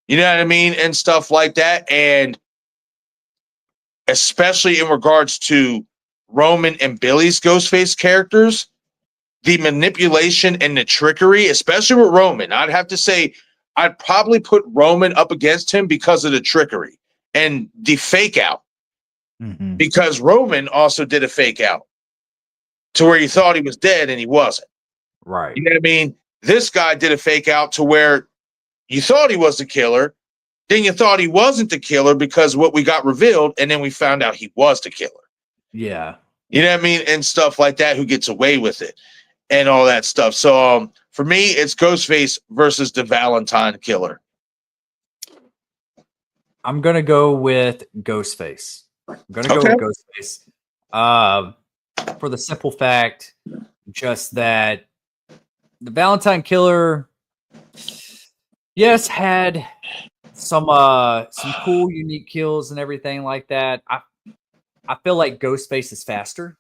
you know what I mean? And stuff like that. And especially in regards to Roman and Billy's Ghostface characters, the manipulation and the trickery, especially with Roman, I'd have to say I'd probably put Roman up against him because of the trickery and the fake out. Because Roman also did a fake out to where you thought he was dead and he wasn't. Right. You know what I mean? This guy did a fake out to where you thought he was the killer, then you thought he wasn't the killer because what we got revealed, and then we found out he was the killer. Yeah. You know what I mean? And stuff like that, who gets away with it and all that stuff. So for me, it's Ghostface versus the Valentine Killer. I'm going to go with Ghostface. I'm going to go with Ghostface. For the simple fact, just that the Valentine Killer, yes, had some cool, unique kills and everything like that. I feel like Ghostface is faster.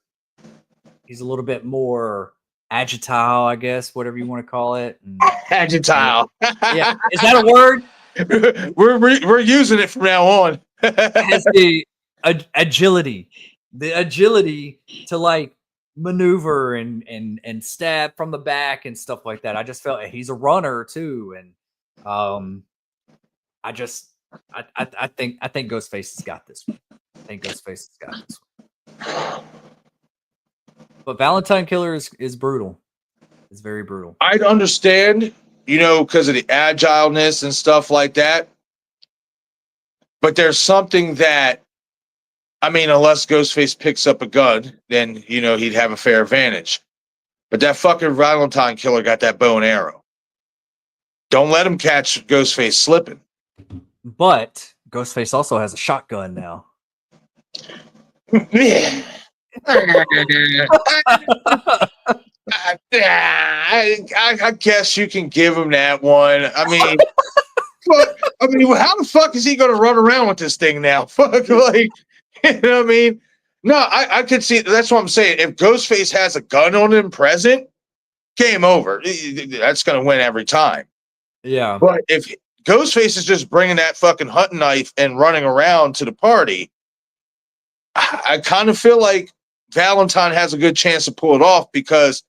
He's a little bit more agile, I guess, whatever you want to call it. Agile. Yeah, is that a word? We're using it from now on. Has the agility to like maneuver and stab from the back and stuff like that. I just felt he's a runner too, and I think Ghostface has got this one. I think Ghostface has got this one. But Valentine Killer is brutal. It's very brutal. I'd understand, you know, because of the agileness and stuff like that. But there's something that, I mean, unless Ghostface picks up a gun, then, you know, he'd have a fair advantage. But that fucking Valentine Killer got that bow and arrow. Don't let him catch Ghostface slipping. But Ghostface also has a shotgun now. I guess you can give him that one. I mean, how the fuck is he going to run around with this thing now? Fuck, like, you know what I mean? No, I could see. That's what I'm saying. If Ghostface has a gun on him present, game over. That's going to win every time. Yeah. But if Ghostface is just bringing that fucking hunting knife and running around to the party, I kind of feel like Valentine has a good chance to pull it off because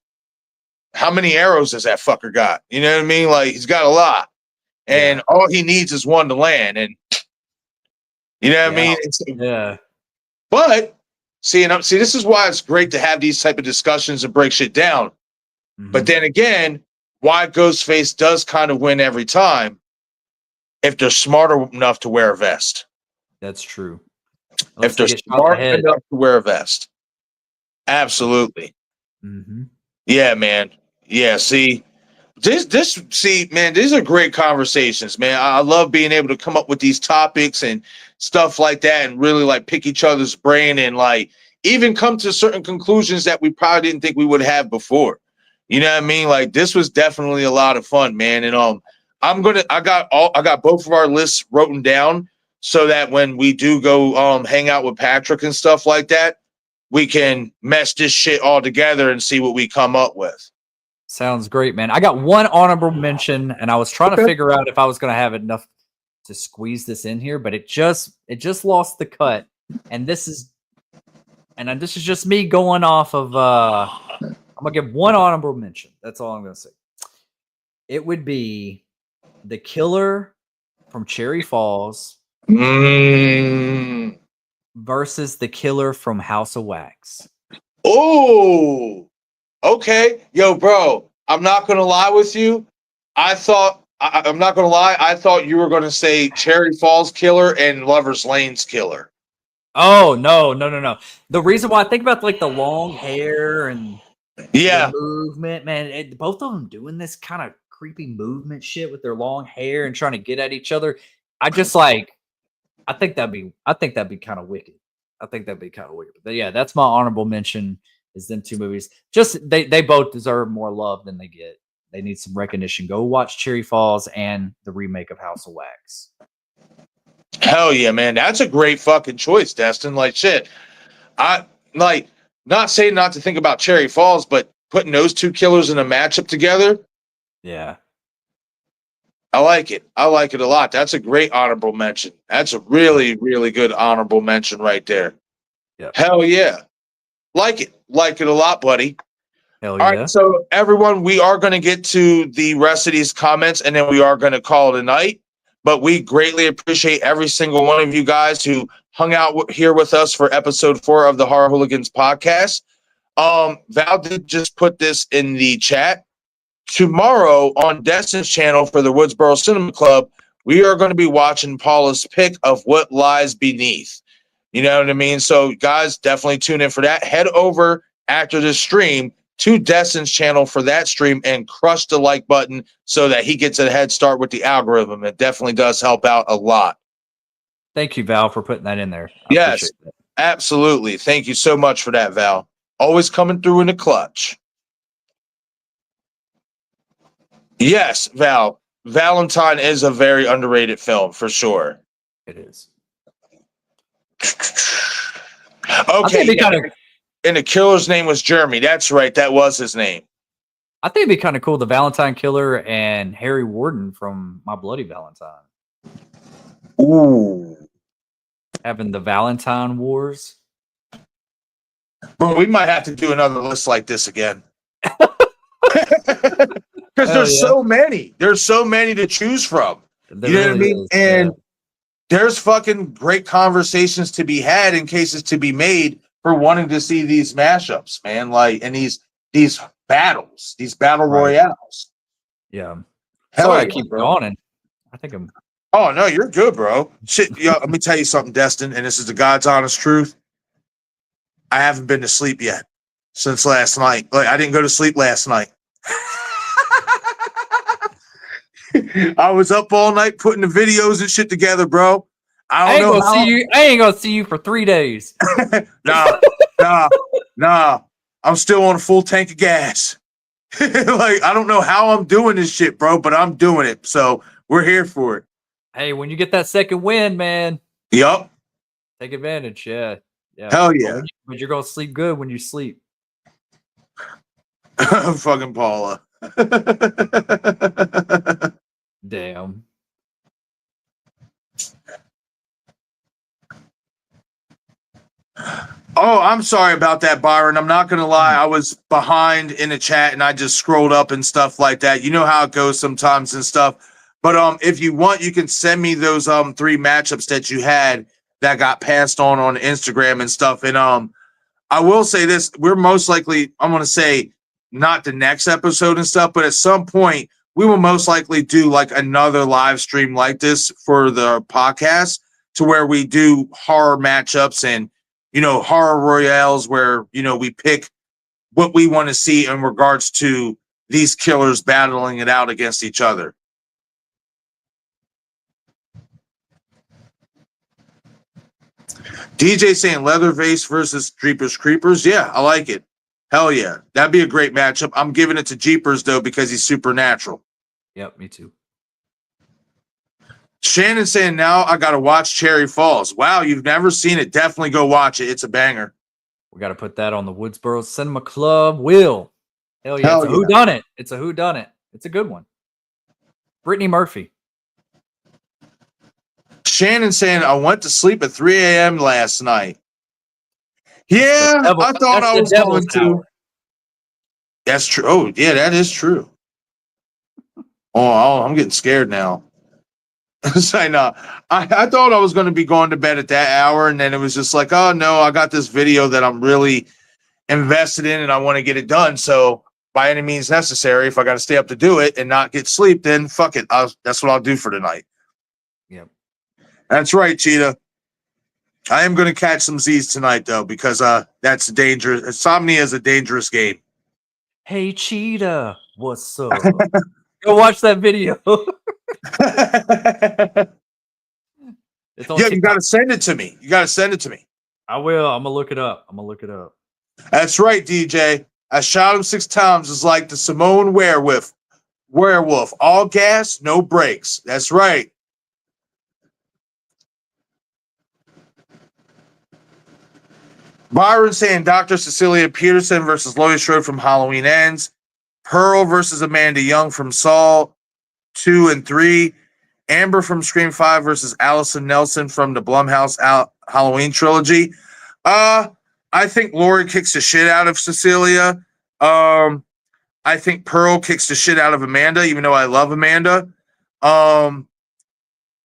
how many arrows does that fucker got? You know what I mean? Like, he's got a lot. And all he needs is one to land. And you know what I mean? Yeah. But see, this is why it's great to have these type of discussions and break shit down. But then again, why Ghostface does kind of win every time if they're smart enough to wear a vest. That's true. If they're smart enough to wear a vest. Absolutely. Yeah, man. Yeah, see, man, these are great conversations, man. I love being able to come up with these topics and stuff like that and really like pick each other's brain and like even come to certain conclusions that we probably didn't think we would have before. You know what I mean? Like, this was definitely a lot of fun, man. And I got both of our lists written down so that when we do go hang out with Patrick and stuff like that, we can mesh this shit all together and see what we come up with. Sounds great, man. I got one honorable mention, and I was trying to figure out if I was going to have enough to squeeze this in here, but it just lost the cut. And this is just me going off of. I'm gonna give one honorable mention. That's all I'm gonna say. It would be the killer from Cherry Falls versus the killer from House of Wax. Oh, okay. Yo, bro, I'm not going to lie with you. I'm not going to lie. I thought you were going to say Cherry Falls killer and Lover's Lane's killer. Oh, no. The reason why I think about like the long hair and the movement, man, both of them doing this kind of creepy movement shit with their long hair and trying to get at each other. I just like I think that'd be kind of wicked. I think that'd be kind of wicked. But yeah, that's my honorable mention is them two movies. Just they both deserve more love than they get. They need some recognition. Go watch Cherry Falls and the remake of House of Wax. Hell yeah, man. That's a great fucking choice, Destin. Like shit. I like not saying not to think about Cherry Falls, but putting those two killers in a matchup together. Yeah. I like it. I like it a lot. That's a great honorable mention. That's a really, really good honorable mention right there. Yeah. Hell yeah. Like it. Like it a lot, buddy. Hell All yeah. right, so everyone, we are going to get to the rest of these comments, and then we are going to call it a night. But we greatly appreciate every single one of you guys who hung out here with us for episode 4 of the Horror Hooligans podcast. Val did just put this in the chat. Tomorrow on Destin's channel for the Woodsboro Cinema Club, we are going to be watching Paula's pick of What Lies Beneath. You know what I mean? So, guys, definitely tune in for that. Head over after this stream to Destin's channel for that stream and crush the like button so that he gets a head start with the algorithm. It definitely does help out a lot. Thank you, Val, for putting that in there. Yes, absolutely. Thank you so much for that, Val. Always coming through in the clutch. Yes, Val. Valentine is a very underrated film for sure. It is. Okay. And the killer's name was Jeremy. That's right. That was his name. I think it'd be kind of cool. The Valentine Killer and Harry Warden from My Bloody Valentine. Ooh. Having the Valentine Wars. Bro, we might have to do another list like this again. Because there's so many. There's so many to choose from. There you know what I mean? Is, and there's fucking great conversations to be had and cases to be made for wanting to see these mashups, man. Like, and these battles, these battle royales. Yeah. Hell Sorry, yeah, I keep bro. yawning. I think I'm. Oh no, you're good, bro. Shit, yo, let me tell you something, Destin, and this is the God's honest truth. I haven't been to sleep yet since last night. Like, I didn't go to sleep last night. I was up all night putting the videos and shit together, bro. I ain't gonna see you for 3 days. Nah. I'm still on a full tank of gas. Like, I don't know how I'm doing this shit, bro, but I'm doing it. So we're here for it. Hey, when you get that second win, man. Yup. Take advantage. Yeah. Hell yeah. But you're gonna sleep good when you sleep. Fucking Paula. Damn. Oh, I'm sorry about that, Byron. I'm not gonna lie. I was behind in the chat and I just scrolled up and stuff like that. You know how it goes sometimes and stuff. But if you want, you can send me those 3 matchups that you had that got passed on Instagram and stuff. And I will say this: we're most likely, I'm gonna say, not the next episode and stuff, but at some point we will most likely do like another live stream like this for the podcast, to where we do horror matchups and, you know, horror royales where, you know, we pick what we want to see in regards to these killers battling it out against each other. DJ saying Leatherface versus Jeepers Creepers. Yeah, I like it. Hell yeah. That'd be a great matchup. I'm giving it to Jeepers, though, because he's supernatural. Yep, me too. Shannon saying, now I got to watch Cherry Falls. Wow, you've never seen it. Definitely go watch it. It's a banger. We got to put that on the Woodsboro Cinema Club wheel. Hell yeah. It's a whodunit. It's a whodunit. It's a good one. Brittany Murphy. Shannon saying, I went to sleep at 3 a.m. last night. Yeah, I thought I was going to. That's true. Oh, yeah, that is true. Oh, I'm getting scared now. I know. I thought I was going to be going to bed at that hour, and then it was just like, oh, no, I got this video that I'm really invested in, and I want to get it done. So by any means necessary, if I got to stay up to do it and not get sleep, then fuck it. That's what I'll do for tonight. Yep. That's right, Cheetah. I am going to catch some Z's tonight, though, because that's dangerous. Insomnia is a dangerous game. Hey, Cheetah, what's up? Go watch that video. It's on Yeah, you got TikTok. to send it to me. You got to send it to me. I will. I'm gonna look it up. That's right, DJ. I shot him 6 times. It's like the Samoan werewolf. All gas, no brakes. That's right. Byron saying Dr. Cecilia Peterson versus Laurie Strode from Halloween Ends. Pearl versus Amanda Young from Saw 2 and 3. Amber from Scream 5 versus Allison Nelson from the Blumhouse Halloween trilogy. I think Laurie kicks the shit out of Cecilia. I think Pearl kicks the shit out of Amanda, even though I love Amanda. And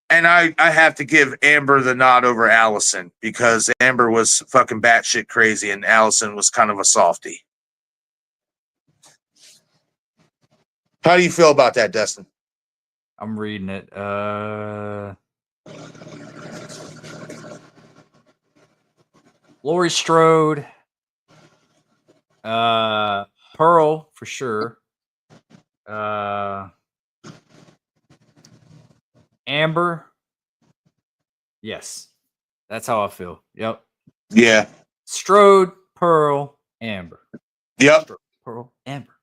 I have to give Amber the nod over Allison because Amber was fucking batshit crazy and Allison was kind of a softie. How do you feel about that, Destin? I'm reading it. Laurie Strode. Pearl for sure. Amber. Yes. That's how I feel. Yep. Yeah. Strode, Pearl, Amber. Yep. Strode, Pearl, Amber.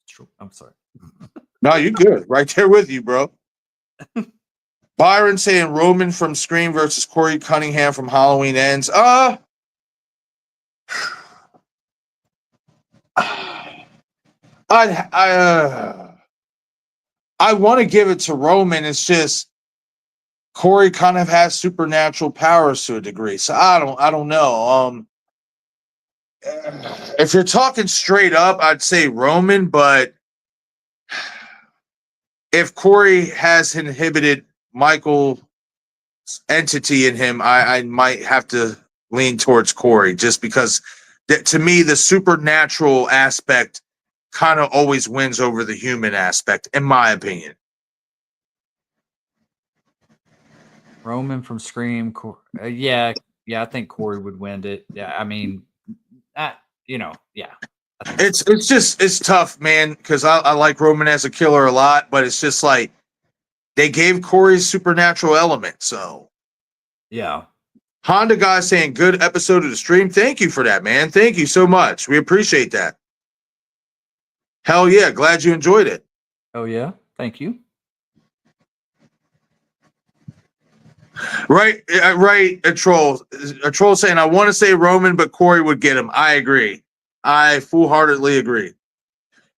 Strode. I'm sorry. No, you're good. Right there with you, bro. Byron saying Roman from Scream versus Corey Cunningham from Halloween Ends. I want to give it to Roman. It's just Corey kind of has supernatural powers to a degree, so I don't know. If you're talking straight up, I'd say Roman, but if Corey has inhibited Michael's entity in him, I might have to lean towards Corey just because to me, the supernatural aspect kind of always wins over the human aspect, in my opinion. Roman from Scream. Yeah, I think Corey would win it. Yeah, I mean, yeah. It's tough, man, because I like Roman as a killer a lot, but it's just like they gave Corey supernatural element. So yeah. Honda guy saying good episode of the stream. Thank you for that, man. Thank you so much. We appreciate that. Hell yeah, glad you enjoyed it. Oh yeah, thank you. Right. A troll saying I want to say Roman, but Corey would get him. I agree. I full-heartedly agree.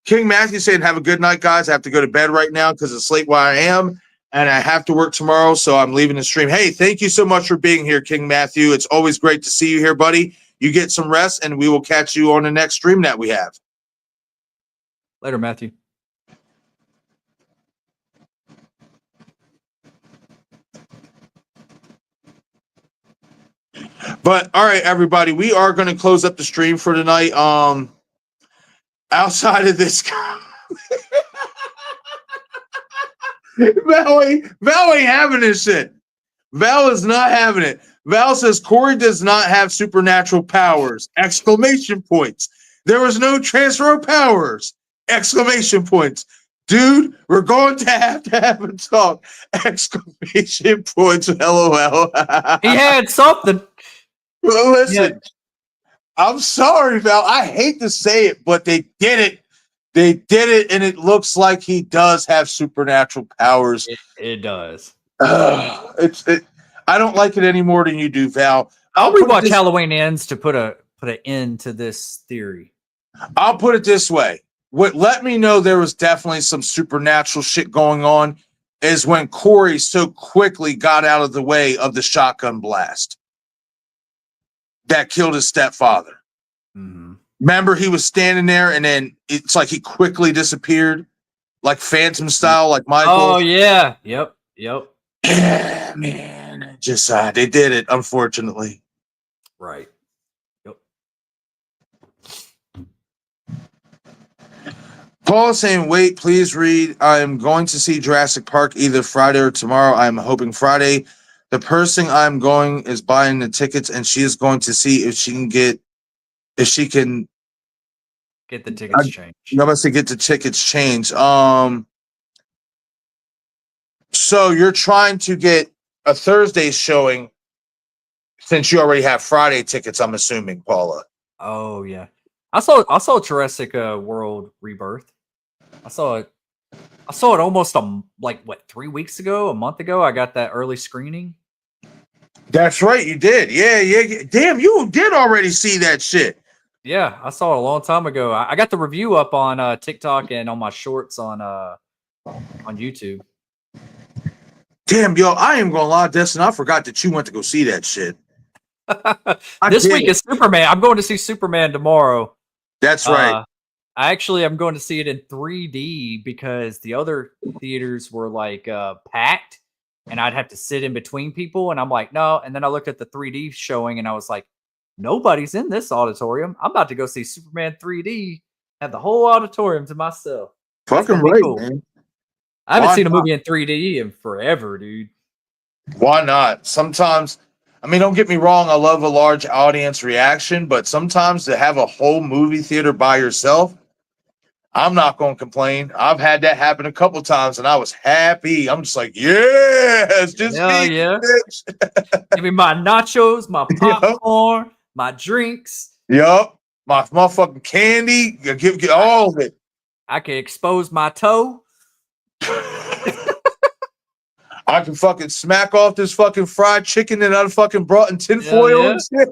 King Matthew saying, have a good night, guys. I have to go to bed right now because it's late where I am, and I have to work tomorrow, so I'm leaving the stream. Hey, thank you so much for being here, King Matthew. It's always great to see you here, buddy. You get some rest, and we will catch you on the next stream that we have. Later, Matthew. But all right, everybody, we are going to close up the stream for tonight. Outside of this, Val ain't having this shit. Val is not having it. Val says Corey does not have supernatural powers! Exclamation points. There was no transfer of powers! Exclamation points. Dude, we're going to have a talk! Exclamation points. LOL. He had something. Well, listen, I'm sorry, Val. I hate to say it, but they did it. They did it, and it looks like he does have supernatural powers. It does. I don't like it any more than you do, Val. I'll rewatch Halloween Ends to put an end to this theory. I'll put it this way. What let me know there was definitely some supernatural shit going on is when Corey so quickly got out of the way of the shotgun blast that killed his stepfather. Mm-hmm. Remember, he was standing there, and then it's like he quickly disappeared, like Phantom style, like Michael. Oh yeah, yep. Yeah, man, just they did it, unfortunately. Right. Yep. Paul is saying, wait, please read. I am going to see Jurassic Park either Friday or tomorrow. I'm hoping Friday. The person I'm going is buying the tickets, and she is going to see if she can get the tickets changed. So you're trying to get a Thursday showing since you already have Friday tickets, I'm assuming, Paula. Oh yeah, I saw Jurassic World Rebirth. I saw it. I saw it almost like what 3 weeks ago, a month ago. I got that early screening. That's right, you did. Yeah. Damn, you did already see that shit. Yeah, I saw it a long time ago. I got the review up on TikTok and on my shorts on YouTube. Damn, yo, I ain't gonna lie, Destin. I forgot that you went to go see that shit. This week is Superman. I'm going to see Superman tomorrow. That's right. I'm going to see it in 3D because the other theaters were like packed and I'd have to sit in between people. And I'm like, no. And then I looked at the 3D showing and I was like, nobody's in this auditorium. I'm about to go see Superman 3D, have the whole auditorium to myself. Fucking right, cool. Man. I haven't seen a movie in 3D in forever, dude. Why not? Sometimes, I mean, don't get me wrong, I love a large audience reaction, but sometimes to have a whole movie theater by yourself, I'm not going to complain. I've had that happen a couple times, and I was happy. I'm just like, yes, just me, yeah. Give me my nachos, my popcorn, my drinks. Yup, my motherfucking candy. Give all of it. I can expose my toe. I can fucking smack off this fucking fried chicken that I fucking brought in tinfoil and shit.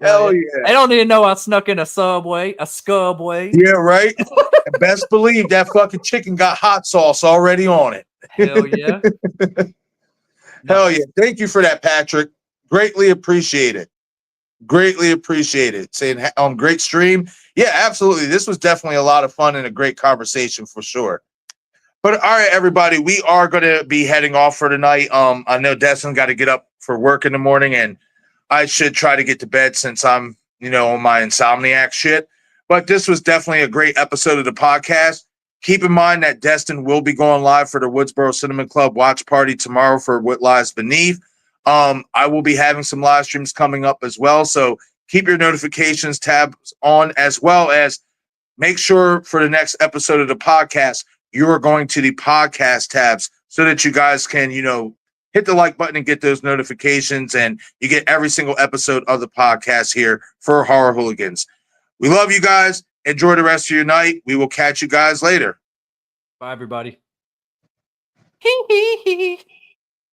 Hell yeah. They don't even know I snuck in a Subway. Yeah, right? And best believe that fucking chicken got hot sauce already on it. Hell yeah. Hell yeah. Thank you for that, Patrick. Greatly appreciate it. Greatly appreciate it. Saying great stream. Yeah, absolutely. This was definitely a lot of fun and a great conversation for sure. But all right, everybody, we are going to be heading off for tonight. I know Destin got to get up for work in the morning, and I should try to get to bed since I'm, on my insomniac shit. But this was definitely a great episode of the podcast. Keep in mind that Destin will be going live for the Woodsboro Cinema Club watch party tomorrow for What Lies Beneath. I will be having some live streams coming up as well, so keep your notifications tabs on, as well as make sure for the next episode of the podcast, you are going to the podcast tabs so that you guys can, hit the like button and get those notifications, and you get every single episode of the podcast here for Horror Hooligans. We love you guys. Enjoy the rest of your night. We will catch you guys later. Bye, everybody.